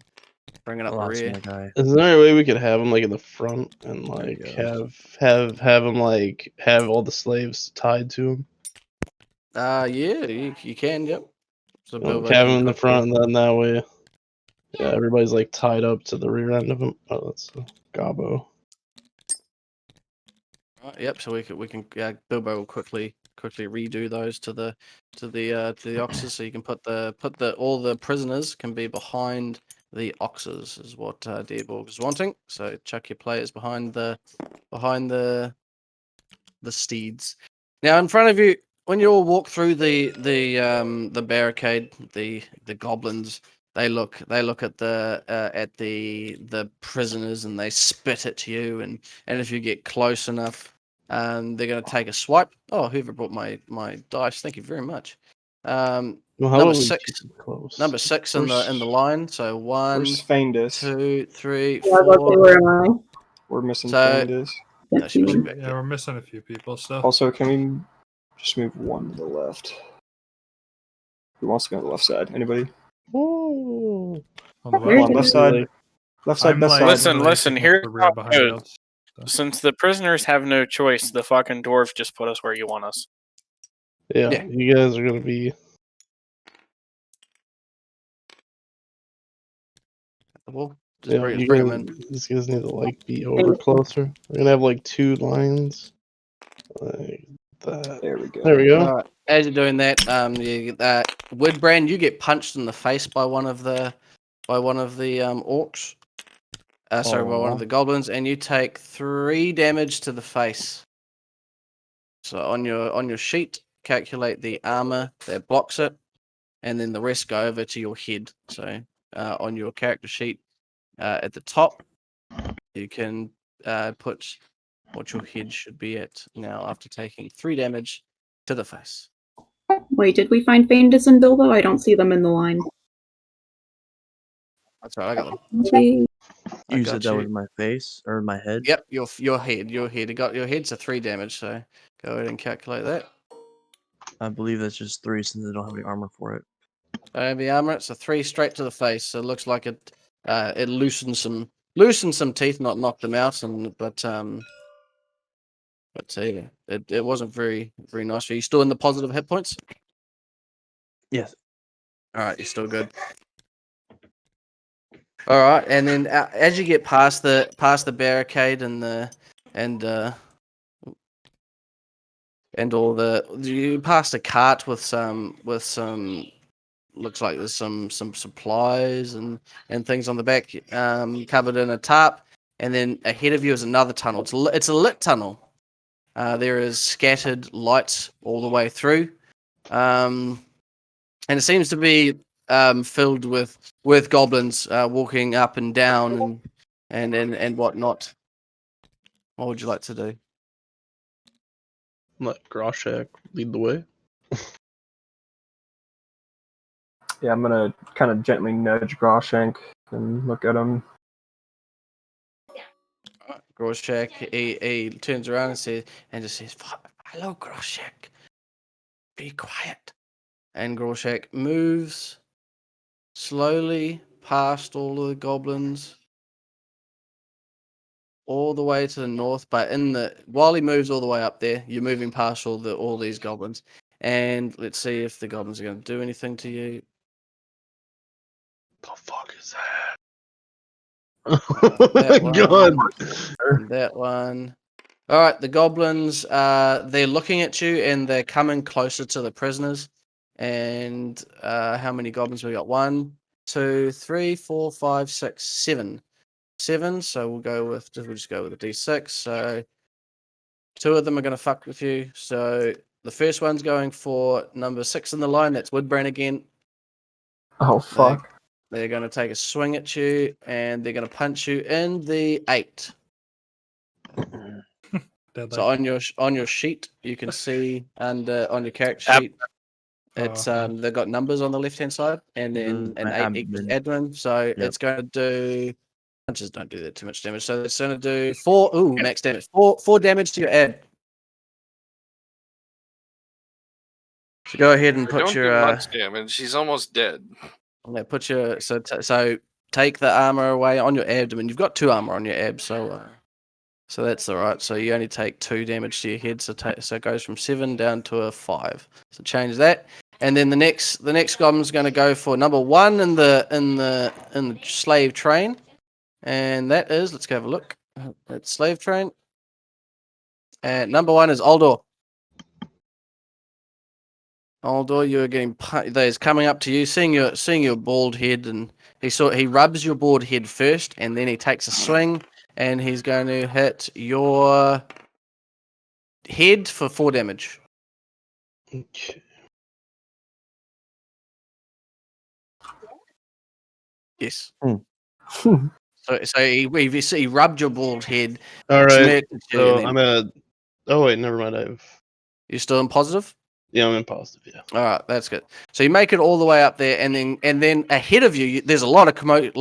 Bringing up I the lost rear. my guy. Is there any way we could have him like in the front and There he like goes. have him like have all the slaves tied to him? Yeah, you can. Yep. So Like, Bilbo have him can in the quickly. front, and then that way, yeah, everybody's like tied up to the rear end of him. Oh, that's a gobbo. Right, yep. So we can Bilbo will quickly redo those to the oxes, so you can put all the prisoners can be behind the oxes is what Dearborg is wanting. So chuck your players behind the steeds. Now in front of you, when you all walk through the barricade, the goblins they look at the prisoners and they spit at you, and if you get close enough, they're going to take a swipe. Oh, whoever brought my dice, thank you very much. Well, how Number about we 6. keep it close? Number 6 in the line. So 1, Where's Faindus? 2, 3, Yeah, I was about to say, 4. where am I? We're missing So- Faindus. No, she must be back Yeah, here. we're missing a few people still. Also, can we just move one to the left? Who wants to go on the left side? Anybody? Oh, On the Where Come on, is left it? side. like, Left side, I'm best like, side. Listen, really listen, picking up here's the rear how it behind goes. us. So, Since the prisoners have no choice, the fucking dwarf just put us where you want us. yeah, you guys are gonna be. Well, just Yeah, bring you them in. guys need to like be over closer. We're gonna have like 2 lines, like that. There we go. There we go. All right. As you're doing that, Woodbrand, you get punched in the face by one of the orcs. Sorry, by one of Aw. the goblins, and you take 3 damage to the face. So on your sheet, calculate the armor that blocks it, and then the rest go over to your head. So on your character sheet, at the top, you can put what your head should be at now after taking 3 damage to the face. Wait, did we find Faindus and Bilbo? I don't see them in the line. That's right, I got them. See? I You got said that you. was my face or my head? Yep, your head. You got your head's a 3 damage, so go ahead and calculate that. I believe that's just 3 since I don't have any armor for it. The armor, it's a 3 straight to the face. So it looks like it loosened some teeth, not knocked them out, but yeah, it wasn't very nice. Are you still in the positive hit points? Yes. All right, you're still good. All right, and then as you get past the barricade and all you pass a cart with some looks like there's some supplies and things on the back, covered in a tarp. And then ahead of you is another tunnel. It's a lit tunnel. There is scattered lights all the way through, and it seems to be filled with goblins walking up and down and whatnot. What would you like to do? Let Groshak lead the way. Yeah, I'm gonna kind of gently nudge Grawshank and look at him. Groshak, he turns around and just says, "Hello, Groshak. Be quiet." And Groshak moves slowly past all of the goblins, all the way to the north. But while he moves all the way up there, you're moving past all these goblins. And let's see if the goblins are going to do anything to you. The fuck is that? Oh my That one. god. And that one. All right, the goblins, they're looking at you and they're coming closer to the prisoners. And how many goblins we got? 1, 2, 3, 4, 5, 6, 7. 7. So we'll just go with a D6. So 2 of them are going to fuck with you. So the first one's going for number 6 in the line. That's Woodbrain again. Oh fuck. They're going to take a swing at you and they're going to punch you in the 8. Deadly. So on your sheet, you can see under on your character Ab- sheet, it's okay. they've got numbers on the left hand side, and then an my 8 equals abdomen. admin. So Yep. it's going to do punches don't do that too much damage. So it's going to do 4 max damage, 4 damage to your ad. So go ahead and put Don't do your much damage. He's almost dead. so take the armor away on your abdomen. You've got 2 armor on your abs, so that's all right. So you only take 2 damage to your head. So it goes from 7 down to a 5. So change that. And then the next goblin's going to go for number 1 in the slave train, and that is, let's go have a look. It's slave train, and number 1 is Aldor. Aldor, you are getting there's coming up to you, seeing your bald head, and he rubs your bald head first, and then he takes a swing, and he's going to hit your head for 4 damage. Okay. Yes. Hmm. So he rubbed your bald head, All right. smirked at you, So and then I'm at. Oh wait, never mind. you're still in positive. I'm in positive. Yeah. All right, that's good. So you make it all the way up there, and then ahead of you, there's a lot of commotion, a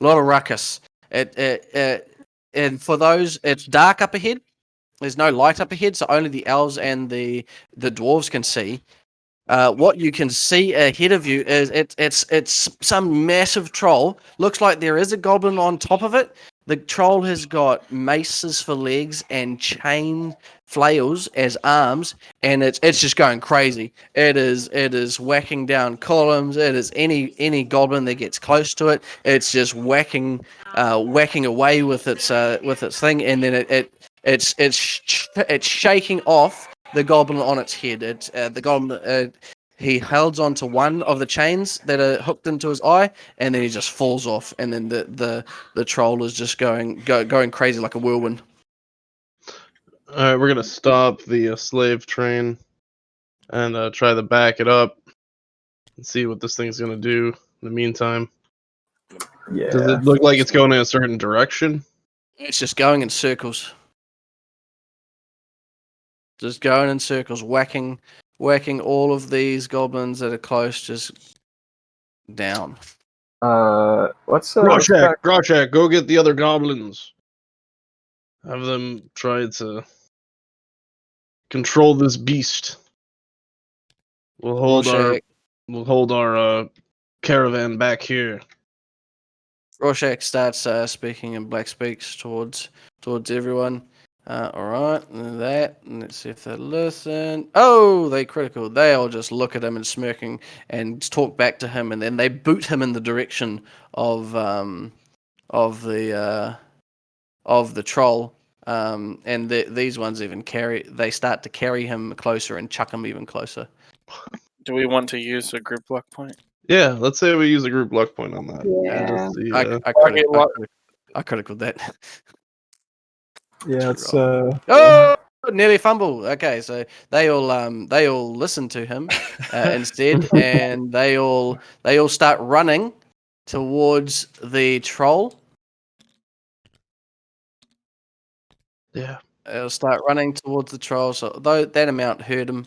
lot of ruckus. And for those, it's dark up ahead. There's no light up ahead, so only the elves and the dwarves can see. What you can see ahead of you is it's some massive troll. Looks like there is a goblin on top of it. The troll has got maces for legs and chain flails as arms, and it's just going crazy. It is whacking down columns. It is any goblin that gets close to it. It's just whacking away with its thing, and then it's shaking off the goblin on its head. It's the goblin. He holds onto one of the chains that are hooked into his eye, and then he just falls off. And then the troll is just going crazy like a whirlwind. All right, we're gonna stop the slave train and try to back it up and see what this thing's gonna do. In the meantime, does Yeah. it look like it's going in a certain direction? It's just going in circles. Just going in circles, whacking all of these goblins that are close, just down. Let's Groshak, go get the other goblins. Have them try to control this beast. We'll hold our caravan back here. Rorschach starts speaking in black speaks towards everyone. All right, and let's see if they listen. Oh, they critical. They all just look at him and smirking and talk back to him, and then they boot him in the direction of the troll. These ones even they start to carry him closer and chuck him even closer. Do we want to use a group luck point? Yeah, let's say we use a group luck point on that. Yeah. Just see, I criticaled that. Yeah, it's Oh, nearly fumble. Okay, so they all listen to him instead, and they all start running towards the troll. yeah. They'll start running towards the troll. So though that amount hurt him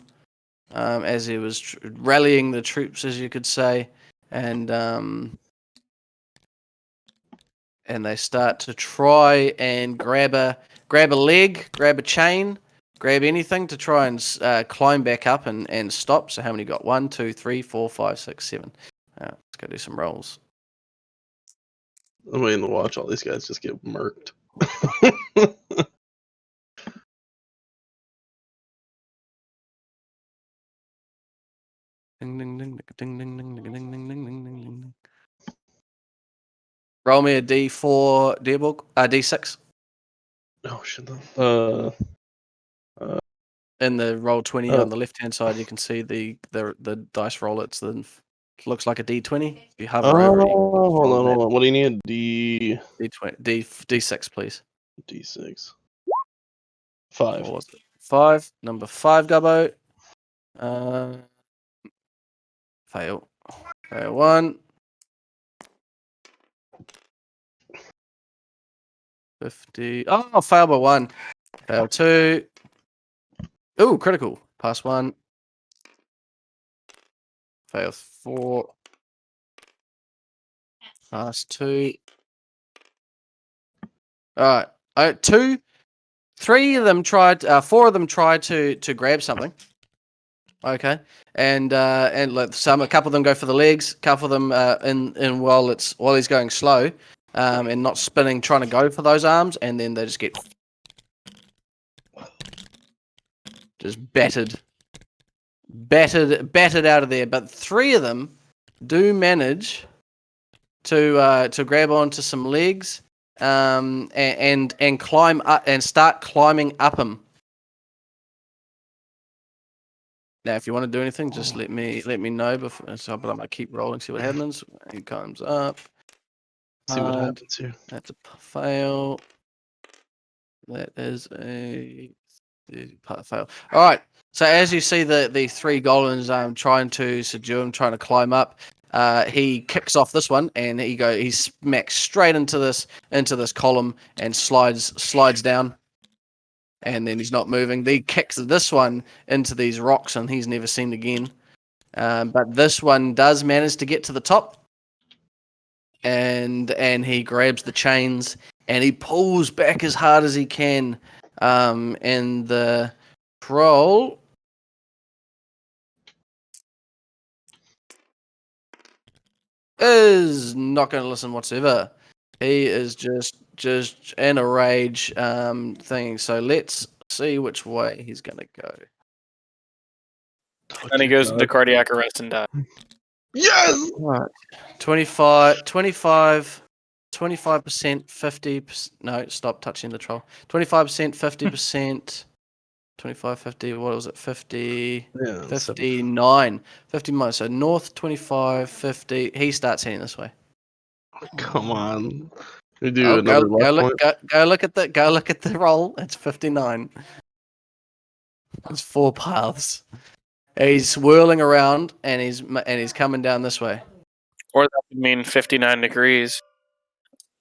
as he was rallying the troops, as you could say, and they start to try and grab a leg, grab a chain, grab anything to try and climb back up and stop. So how many got? 1, 2, 3, 4, 5, 6, 7. Let's go do some rolls. I'm waiting to watch all these guys just get murked. Ding ding ding ding ding ding ding ding ding ding ding ding ding. Roll me a D4, D6. Oh shit. In the roll 20 on the left hand side, you can see the dice roll. Looks like a D20. If you hover over it, you can hold on. What do you need? D20, D6, please. D6. 5. What was it? 5. Number 5, Gubbo. Fail. Fail 1. 50. Oh, fail by 1. Fail 2. Ooh, critical. Pass 1. Fail 4. Pass 2. All right. 2. 3 of them tried. 4 of them tried to grab something. Okay, and like a couple of them go for the legs. A couple of them in while he's going slow, and not spinning, trying to go for those arms, and then they just get battered out of there. But 3 of them do manage to grab onto some legs, and climb up and start climbing up him. Now, if you want to do anything, just let me know before. But I'm gonna keep rolling, see what happens. He comes up. See what happens here. That's a fail. That is a fail. All right. So as you see the 3 golems trying to subdue him, trying to climb up, he kicks off this one and he smacks straight into this column and slides down. And then he's not moving. He kicks this one into these rocks and he's never seen again. But this one does manage to get to the top. And he grabs the chains and he pulls back as hard as he can. And the troll is not going to listen whatsoever. He is just in a rage thing. So let's see which way he's going to go. And he goes into cardiac arrest and dies. Yes! Right. 25%, 50%. No, stop touching the troll. 25%, 50%, 25, 50. What was it? 50, Yeah, 59. 59. So north 25, 50. He starts heading this way. Come on. We do Go another luck look. point. Go look at the roll. It's 59. It's 4 paths. He's whirling around and he's coming down this way. Or that would mean 59 degrees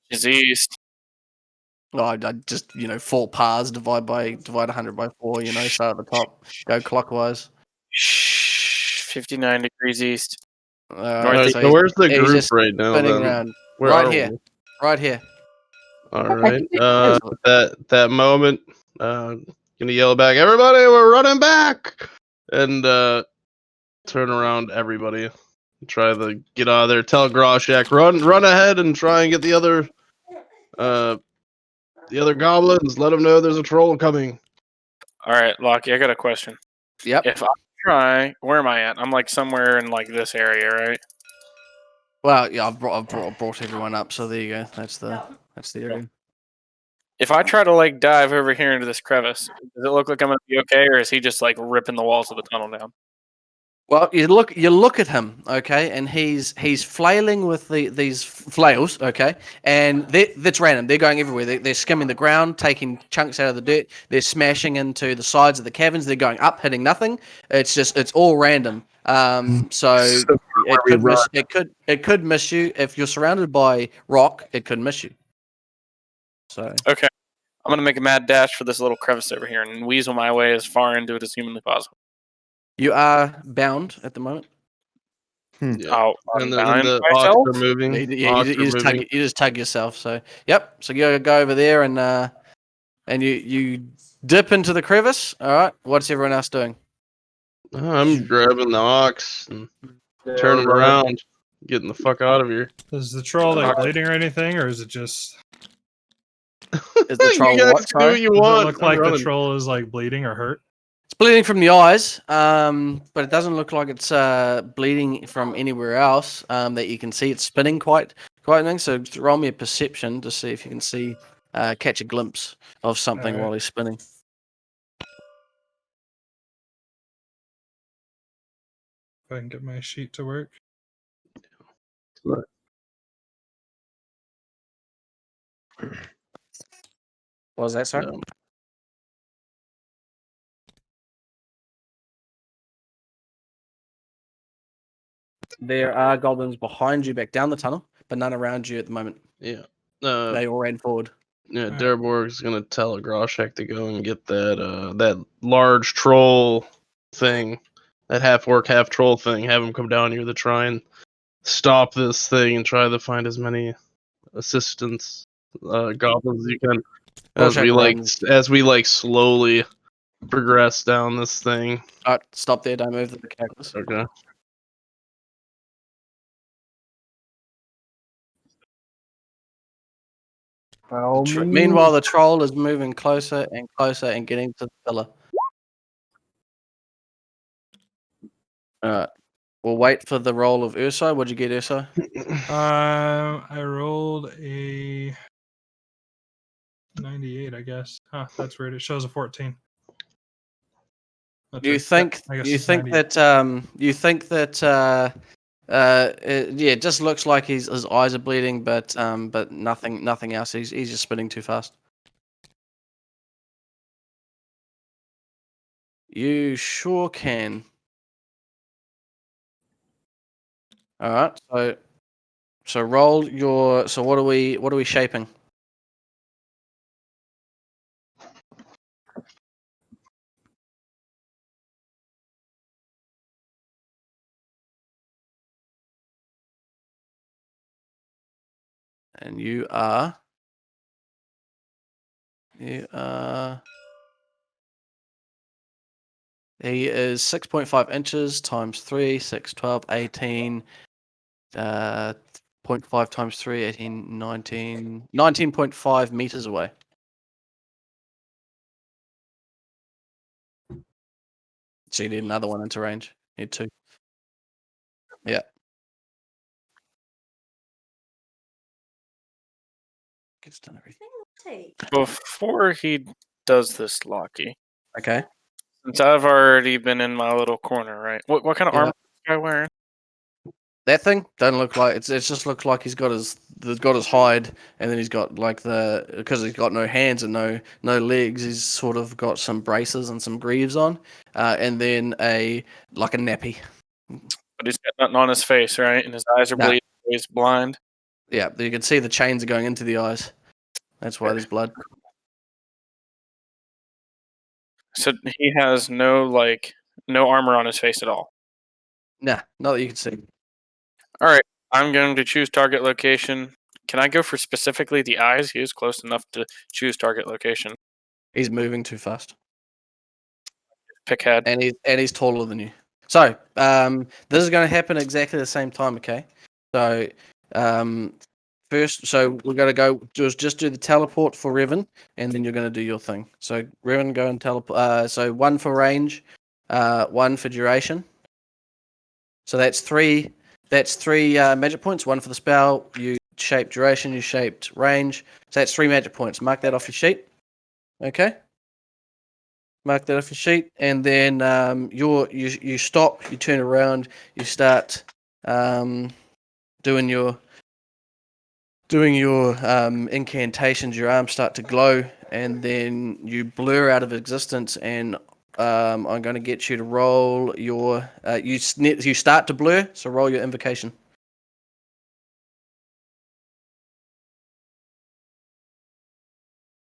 is east. Oh, I just 4 paths, divide 100 by 4. Start at the top, go clockwise. 59 degrees east. Alright, So so where's the he's group just right now spinning then? around. Where Right are here. we? Right here. Alright. That moment, gonna yell back, everybody, we're running back! And turn around everybody. Try to get out of there. Tell Groshak, run ahead and try and get the other goblins. Let them know there's a troll coming. All right, Lockie, I got a question. Yep. If I try, where am I at? I'm like somewhere in like this area, right? Well, yeah, I've brought everyone up, so there you go. That's the area. If I try to like dive over here into this crevice, does it look like I'm gonna be okay, or is he just like ripping the walls of the tunnel down? Well, you look at him, okay, and he's flailing with these flails, okay, and that's random. They're going everywhere. They're skimming the ground, taking chunks out of the dirt. They're smashing into the sides of the caverns. They're going up, hitting nothing. It's all random. So it could miss you if you're surrounded by rock. It could miss you. So Okay. I'm gonna make a mad dash for this little crevice over here and weasel my way as far into it as humanly possible. you are bound at the moment. Yeah. Oh, And I'm the ox myself. are moving. Ox are moving. You just tug yourself. So yep. So you go over there and you dip into the crevice. All right. What's everyone else doing? I'm grabbing the ox and turning around, getting the fuck out of here. Is the troll like bleeding or anything, or is it just? Is the troll You guys what? can do what Sorry, you Does it want. look I'm like the running. troll is like bleeding or hurt? it's bleeding from the eyes, but it doesn't look like it's bleeding from anywhere else that you can see. It's spinning quite thing. So roll me a perception to see if you can see catch a glimpse of something Alright. while he's spinning. If I can get my sheet to work. What was that, sorry? No. There are goblins behind you back down the tunnel, but none around you at the moment. Yeah. They all ran forward. Yeah, Alright. Derborg's gonna tell Groshek to go and get that large troll thing, that half orc, half troll thing. Have him come down here to try and stop this thing and try to find as many assistants goblins as you can as we slowly progress down this thing. Alright, stop there, don't move the characters. Okay. Meanwhile, the troll is moving closer and closer and getting to the pillar. Alright. We'll wait for the roll of Urso. What'd you get, Urso? I rolled a 98, I guess. Huh, that's weird. It shows a 14. You think I guess you it's think 90. that it just looks like his eyes are bleeding, but nothing else. He's just spinning too fast. You sure can. All right. So roll your. So what are we shaping? And you are. He is 6.5 inches times 3, 6, 12, 18, 0.5 times 3, 18, 19, 19.5 meters away. So you need another one into range. You need 2. Yeah. Gets done everything. Before he does this, Locky, Okay. since I've already been in my little corner, right? What kind of Yeah. armor is this guy wearing? That thing doesn't look like it just looks like he's got his hide, and then he's got like because he's got no hands and no legs. He's sort of got some braces and some greaves on, and then a nappy. But he's got nothing on his face, right? And his eyes are Nah. bleeding. He's blind. Yeah, you can see the chains are going into the eyes. That's why there's blood. So he has no armor on his face at all. Nah, not that you can see. All right, I'm going to choose target location. Can I go for specifically the eyes? He is close enough to choose target location. He's moving too fast, Pick head. and he's taller than you. So this is going to happen exactly the same time. Okay, so first, so we're going to go just do the teleport for Revan, and then you're going to do your thing. So Revan, go and teleport. So 1 for range, 1 for duration. So that's 3. That's 3 magic points. 1 for the spell. You shaped duration. You shaped range. So that's 3 magic points. Mark that off your sheet. Okay. Mark that off your sheet, and then you stop. You turn around. You start doing your incantations. Your arms start to glow, and then you blur out of existence. And I'm going to get you to roll your you start to blur. So roll your invocation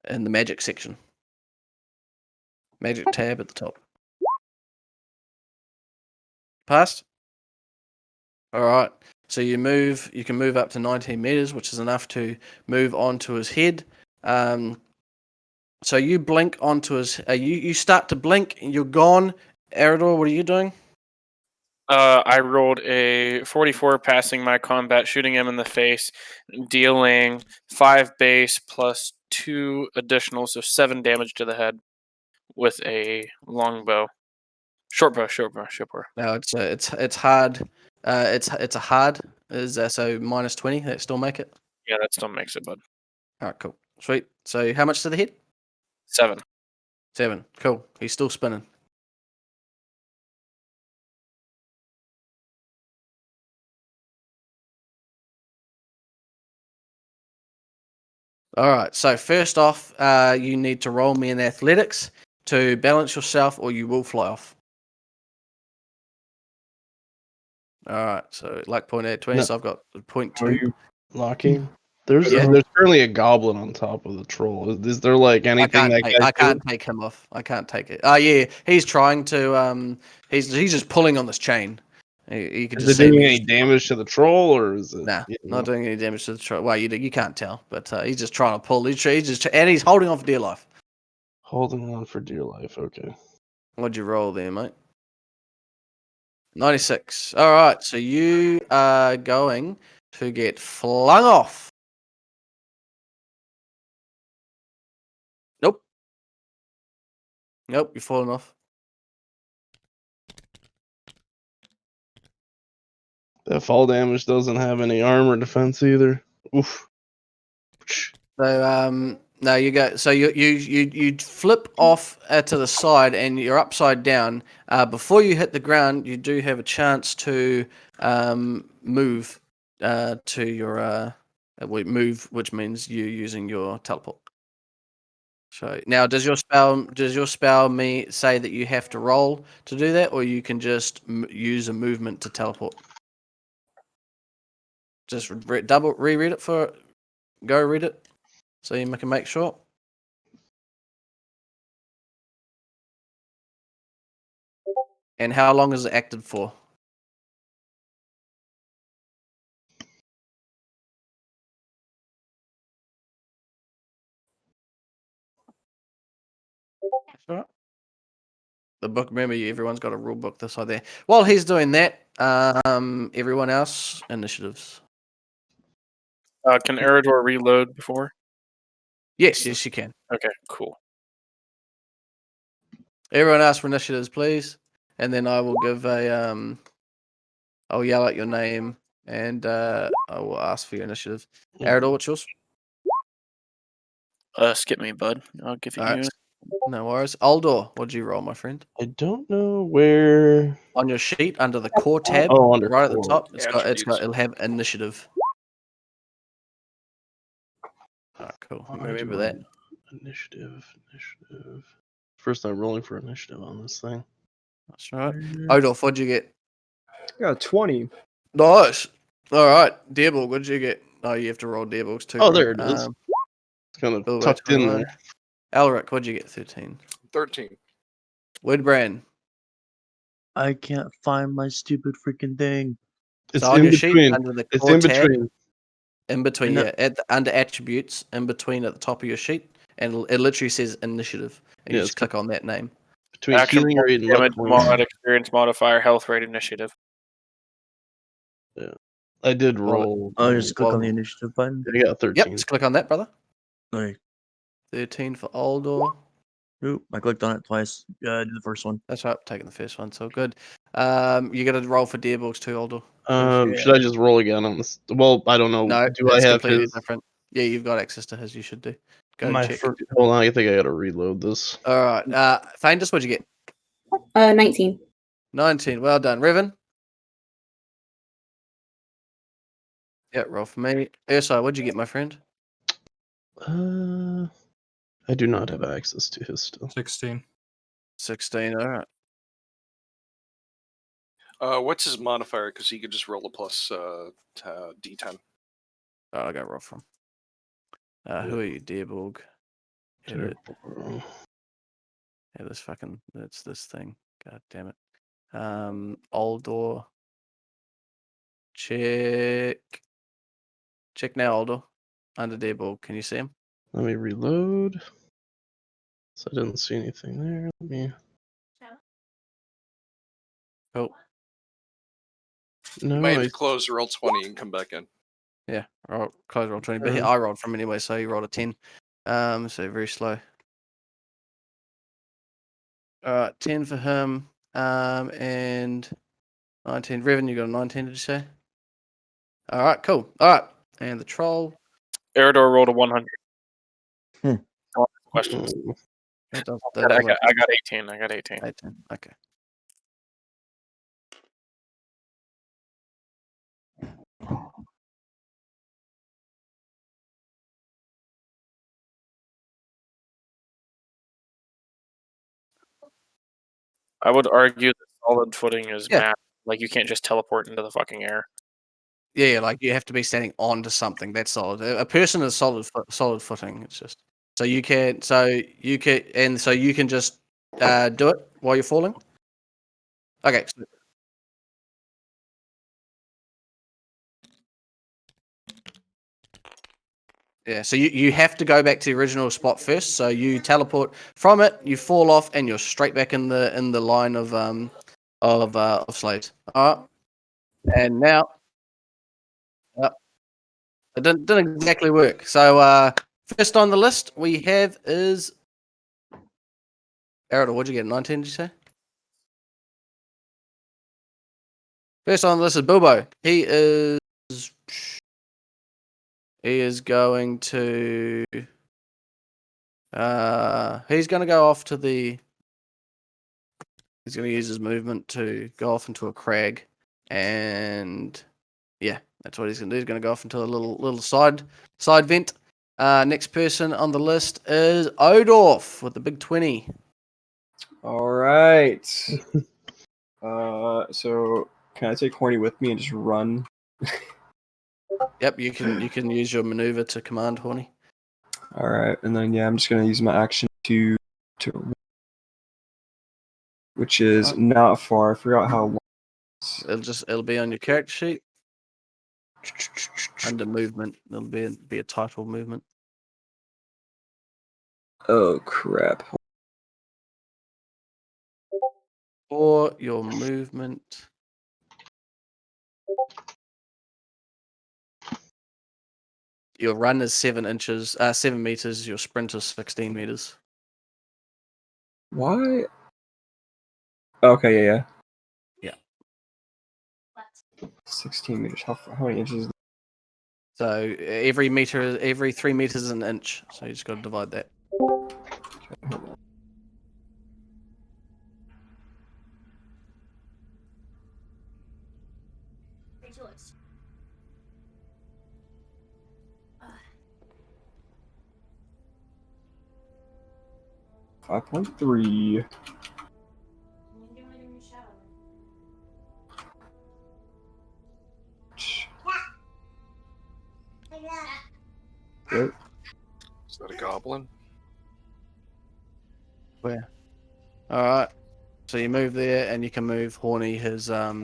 in the magic section. Magic tab at the top. Passed? All right. So you can move up to 19 meters, which is enough to move onto his head. So you blink onto his, you start to blink and you're gone. Eridor, what are you doing? I rolled a 44 passing my combat, shooting him in the face, dealing 5 base plus 2 additional, so 7 damage to the head with a longbow. Short bow. No, it's hard. It's a hard. Is so minus 20. That still make it. Yeah, that still makes it, bud. All right, cool, sweet. So how much to the head? 7. 7. Cool. He's still spinning. All right. So first off, you need to roll me in athletics to balance yourself, or you will fly off. All right. So luck point at 20. No. So I've got point Are 2. you? Locking. There's Yeah. there's currently a goblin on top of the troll. Is there like anything that I guy can't take him off. I can't take it. Oh yeah, he's trying to. He's just pulling on this chain. You could Is just it see him. doing any damage to the troll, or is it? Nah, you not know? doing any damage to the troll. Well, you can't tell, but he's just trying to pull. He's just and he's holding on for dear life. Holding on for dear life. Okay. What'd you roll there, mate? 96. All right, so you are going to get flung off. Nope. Nope, you're falling off. That fall damage doesn't have any armor defense either. Oof. So no, you go. So you flip off to the side and you're upside down. Before you hit the ground, you do have a chance to move to your move, which means you using your teleport. So now, does your spell me say that you have to roll to do that, or you can just use a movement to teleport? Just double reread it for. Go read it. So you can make sure. And how long is it active for? That's all right. The book, remember, everyone's got a rule book this side there. While he's doing that, everyone else, initiatives. Can Eridor reload before? Yes, you can. Okay, cool. Everyone else for initiatives, please. And then I will give I'll yell out your name and I will ask for your initiative. Arador, what's yours? Skip me, bud. I'll give it All right. you. No worries. Aldor, what'd you roll, my friend? I don't know where. On your sheet under the core tab, Oh, under right at the core. top, Attributes. it'll have initiative. All right, cool. Remember that. Initiative. First time rolling for initiative on this thing. That's right. Odolf, what'd you get? Yeah, 20. Nice. All right. Deerborg, what'd you get? Oh, you have to roll Deerborgs too. Oh, bro. there it is. It's kind of Bill tucked in 21. there. Elric, what'd you get? 13. 13. Woodbrand. I can't find my stupid freaking thing. It's So on in your sheet between. under the It's core in tab, between. in between, No. yeah, under attributes, in between at the top of your sheet, and it literally says initiative, and you Yeah, just click on that name. Between Action healing point, rate and luck damage points. mod, experience modifier, health rate, initiative. I did Well, roll. I'll just click on well- the initiative button. I got 13. Yep, just click on that, brother. Like, 13 for Aldor. oop, I clicked on it twice. Do the first one. That's right, taking the first one, so good. You got to roll for Deerborgs too, Aldor. Should I just roll again on this? Well, I don't know. No, Do I that's have completely his? different. Yeah, you've got access to his. You should do. Go and My check. Hold on, I think I gotta reload this. All right. Faindus, what'd you get? 19. 19. Well done. Revan? Yeah, roll for me. Urso, what'd you get, my friend? I do not have access to his stuff. 16. 16. All right. What's his modifier? Because he could just roll a plus D10. Oh, I got roll from. Who are you, Deerborg? Edit. Yeah, that's this thing. God damn it. Aldor. Check now, Aldor. Under Deerborg. Can you see him? Let me reload. So I didn't see anything there. Let me. Cool. You No, might have I to close roll 20 and come back in. Yeah, close roll 20. But I rolled from anyway, so he rolled a 10. So very slow. All right, 10 for him. And 19. Revan, you got a 19, did you say? All right, cool. All right. And the troll. Eridor rolled a 100. Hmm. Questions. That does, I got 18. I got 18. 18. Okay. I would argue that solid footing is Yeah. math. Like, you can't just teleport into the fucking air. Yeah, like you have to be standing onto something. That's solid. A person is solid footing. It's just so you can just do it while you're falling. Okay. Yeah, so you have to go back to the original spot first. So you teleport from it, you fall off, and you're straight back in the line of slaves. All right, and now it didn't exactly work. So first on the list we have is Aridor. What'd you get? 19? Did you say? First on the list is Bilbo. He is going to he's going to go off to the. He's going to use his movement to go off into a crag, and yeah, that's what he's going to do. He's going to go off into a little side vent. Next person on the list is Odorf with the big 20. All right. So can I take Horny with me and just run? Yep, you can use your maneuver to command Horny. All right, and then I'm just gonna use my action to which is not far. I forgot how long. It'll be on your character sheet under movement. It'll be a title movement. Oh crap! Or your movement. Your run is 7 meters. Your sprint is 16 meters. Why? Okay, yeah. Yeah. 16 meters. How many inches? So every 3 meters is an inch. So you just got to divide that. Hold on. Rejoice. 5.3. Yep. Is that a goblin? Where? All right. So you move there, and you can move Horny his up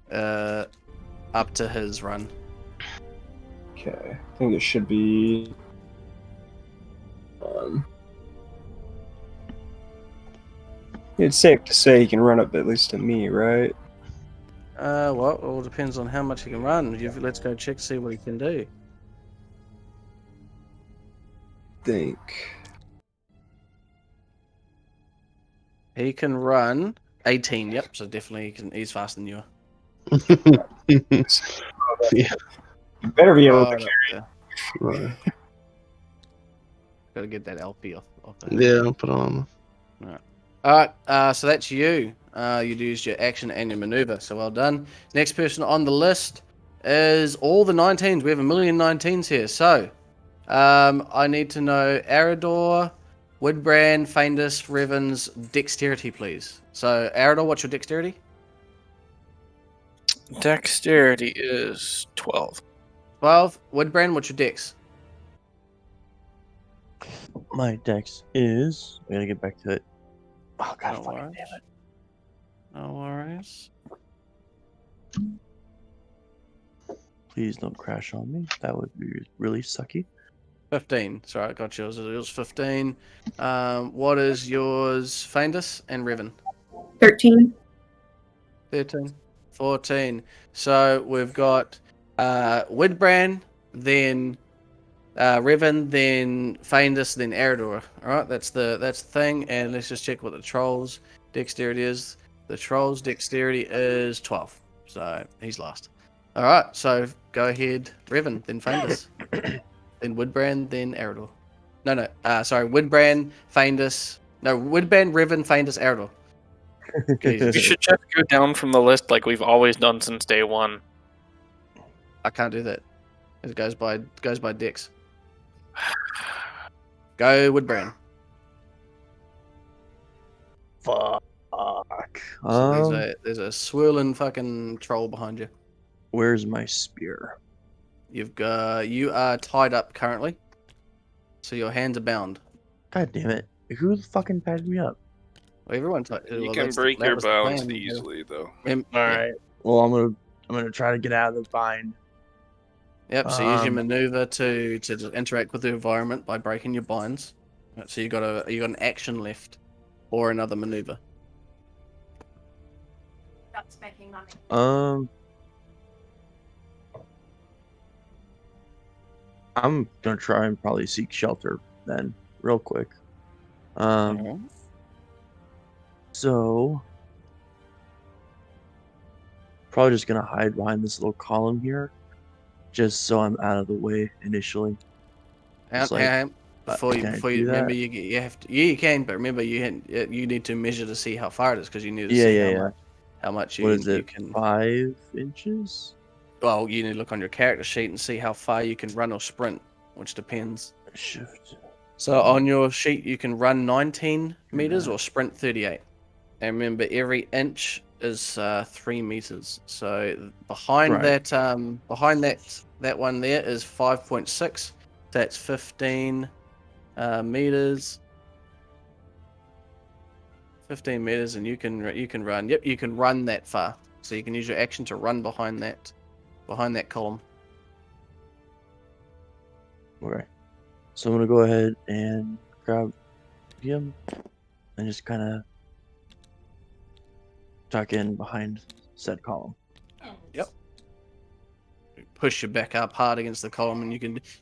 to his run. Okay. I think it should be. It's safe to say he can run up at least to me, right? Well, it all depends on how much he can run. Let's go check, see what he can do. Think. He can run 18. Yep. So definitely he's faster than you Yeah. You better be able are. to Right. Got to get that LP off there. Yeah, I'll put on. All right, so that's you. You used your action and your maneuver, so well done. Next person on the list is all the 19s. We have 1,019,000 here. So I need to know Arador, Woodbrand, Feindus, Revan's dexterity, please. So Arador, what's your dexterity? Dexterity is 12. 12. Woodbrand, what's your dex? My dex is. I gotta get back to it. Oh god, No fucking worries. damn it. No worries. Please don't crash on me. That would be really sucky. 15. Sorry, I got yours. It was 15. What is yours, Feindus and Revan? 13. 13. 14. So we've got Widbrand, then Revan, then Feindus, then Eridor. Alright, that's the thing. And let's just check what the troll's dexterity is. The troll's dexterity is 12. So he's last. Alright, so go ahead, Revan, then Feindus. Then Woodbrand, then Eridor. No, sorry, Woodbrand, Feindus. No, Woodbrand, Revan, Feindus, Eridor. You should just go down from the list like we've always done since day one. I can't do that. It goes by Dex. Go Woodbrand. Fuck. So there's a swirling fucking troll behind you. Where's my spear? You are tied up currently, so your hands are bound. God damn it. Who fucking tied me up? Well, everyone You can break your bounds easily, though. Alright. Well, I'm gonna try to get out of the bind. Yep. So use your maneuver to interact with the environment by breaking your binds. Right, so you got an action left, or another maneuver. That's making money. I'm gonna try and probably seek shelter then, real quick. Alright. So probably just gonna hide behind this little column here, just so I'm out of the way initially. Just like, Before you can I do remember, that? you have to. Yeah, you can, but remember you need to measure to see how far it is because you need to Yeah, see yeah. how much What you is it? can. 5 inches? Well, you need to look on your character sheet and see how far you can run or sprint, which depends. Shift. So on your sheet, you can run 19 meters or sprint 38. And remember, every inch is 3 meters. So behind Right. that one there is 5.6. That's 15 meters. 15 meters, and you can run. Yep, you can run that far. So you can use your action to run behind that column. Okay. So I'm gonna go ahead and grab him and just kind of tuck in behind said column. Yep. Push your back up hard against the column, and you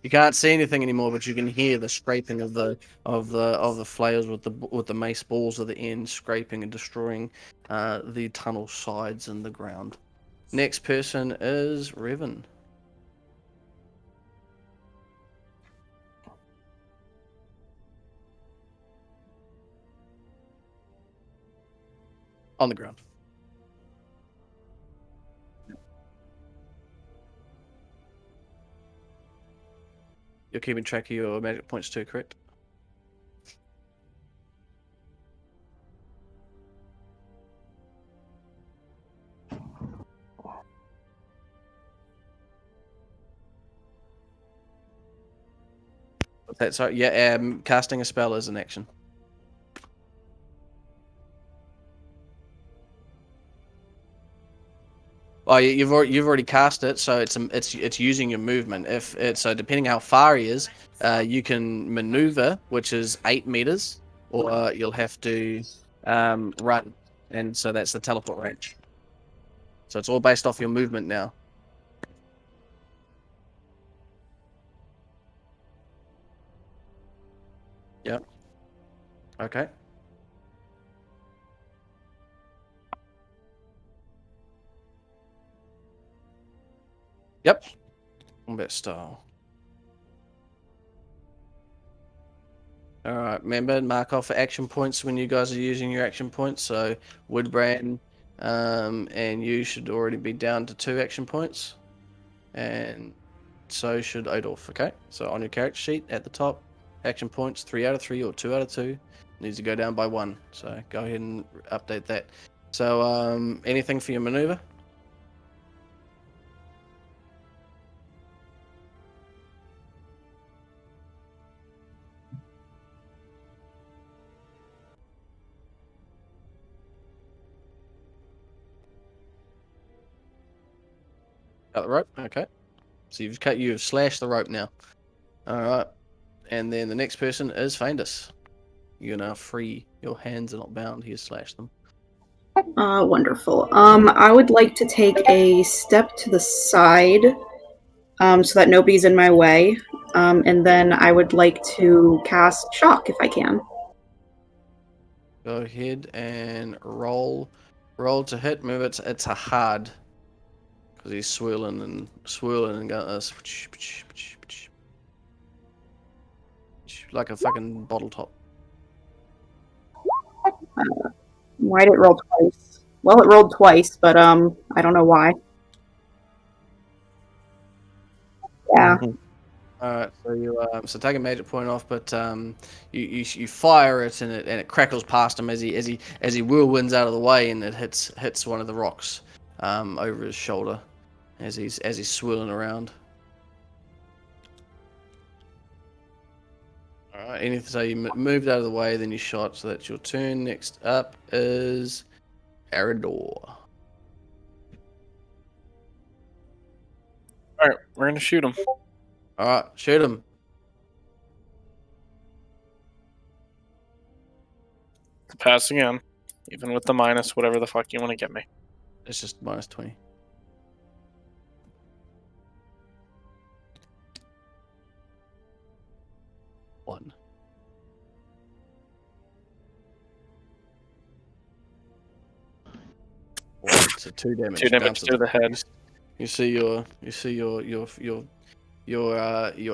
can't see anything anymore, but you can hear the scraping of the flails with the mace balls at the end, scraping and destroying the tunnel sides and the ground. Next person is Revan. On the ground. You're keeping track of your magic points too, correct? That's right. Yeah, casting a spell is an action. Well, you've already cast it, so it's using your movement. If it's so, depending how far he is, you can maneuver, which is 8 meters, or you'll have to run, and so that's the teleport range. So it's all based off your movement now. Yep. Okay. Yep. Combat style. All right, remember, mark off action points when you guys are using your action points. So Woodbrand and you should already be down to 2 action points, and so should Odolf. Okay, so on your character sheet at the top, action points 3 out of 3 or 2 out of 2 needs to go down by 1. So go ahead and update that. So anything for your maneuver? Got the rope? Okay. So you've slashed the rope now. Alright. And then the next person is Feindus. You're now free. Your hands are not bound. He has slashed them. Wonderful. I would like to take a step to the side, so that nobody's in my way. And then I would like to cast Shock if I can. Go ahead and roll to hit. Remember it's a hard. Because he's swirling and going like a fucking bottle top. Why did it roll twice? Well, it rolled twice, but I don't know why. Yeah. Alright, so you take a magic point off, but you fire it and it crackles past him as he whirlwinds out of the way, and it hits one of the rocks over his shoulder as he's swirling around. Alright, so you moved out of the way, then you shot, so that's your turn. Next up is Arador. Alright, we're gonna shoot him. Alright, shoot him. Pass again. Even with the minus, whatever the fuck you want to get me. It's just minus 20. One. So 2 damage. 2 damage to the head. You see your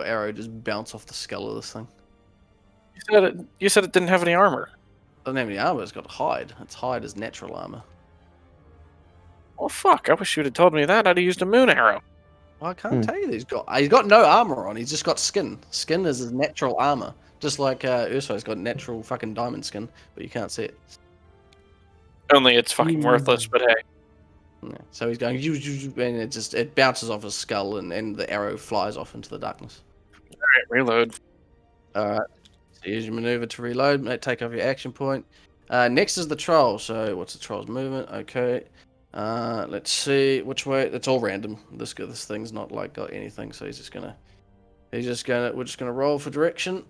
arrow just bounce off the skull of this thing. You said it didn't have any armor. Doesn't have any armor. It's got hide. Its hide is natural armor. Oh fuck! I wish you'd have told me that. I'd have used a moon arrow. Well, I can't tell you that he's got no armor on. He's just got skin. Skin is his natural armor. Just like Urso's got natural fucking diamond skin, but you can't see it. Only it's fucking worthless. But hey. Yeah. So he's going, and it bounces off his skull, and the arrow flies off into the darkness. All right, reload. All right. So here's your maneuver to reload. Take off your action point. Next is the troll. So what's the troll's movement? Okay. Let's see which way. It's all random. This thing's not like got anything. So we're just gonna roll for direction.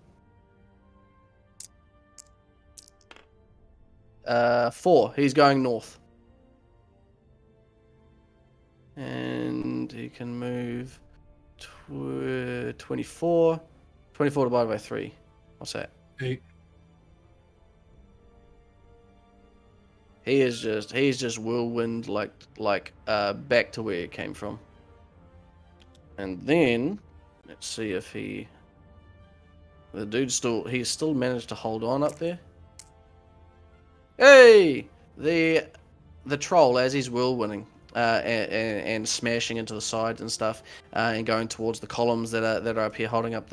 4. He's going north. And he can move 24. 24 divided by 3. What's that? 8. He's just whirlwind like back to where he came from. And then let's see if the dude still managed to hold on up there. Hey! The troll, as he's whirlwinding and smashing into the sides and stuff, and going towards the columns that are up here, holding up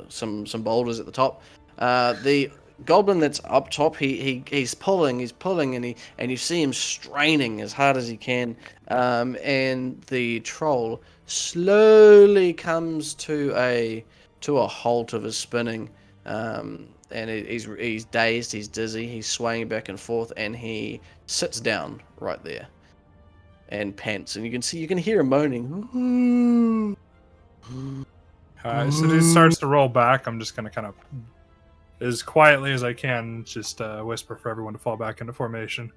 some boulders at the top. The goblin that's up top, he's pulling, and you see him straining as hard as he can, and the troll slowly comes to a halt of his spinning. And he's dazed, he's dizzy, he's swaying back and forth, and he sits down right there and pants, and you can hear him moaning. So he starts to roll back. I'm just gonna kind of, as quietly as I can, just whisper for everyone to fall back into formation.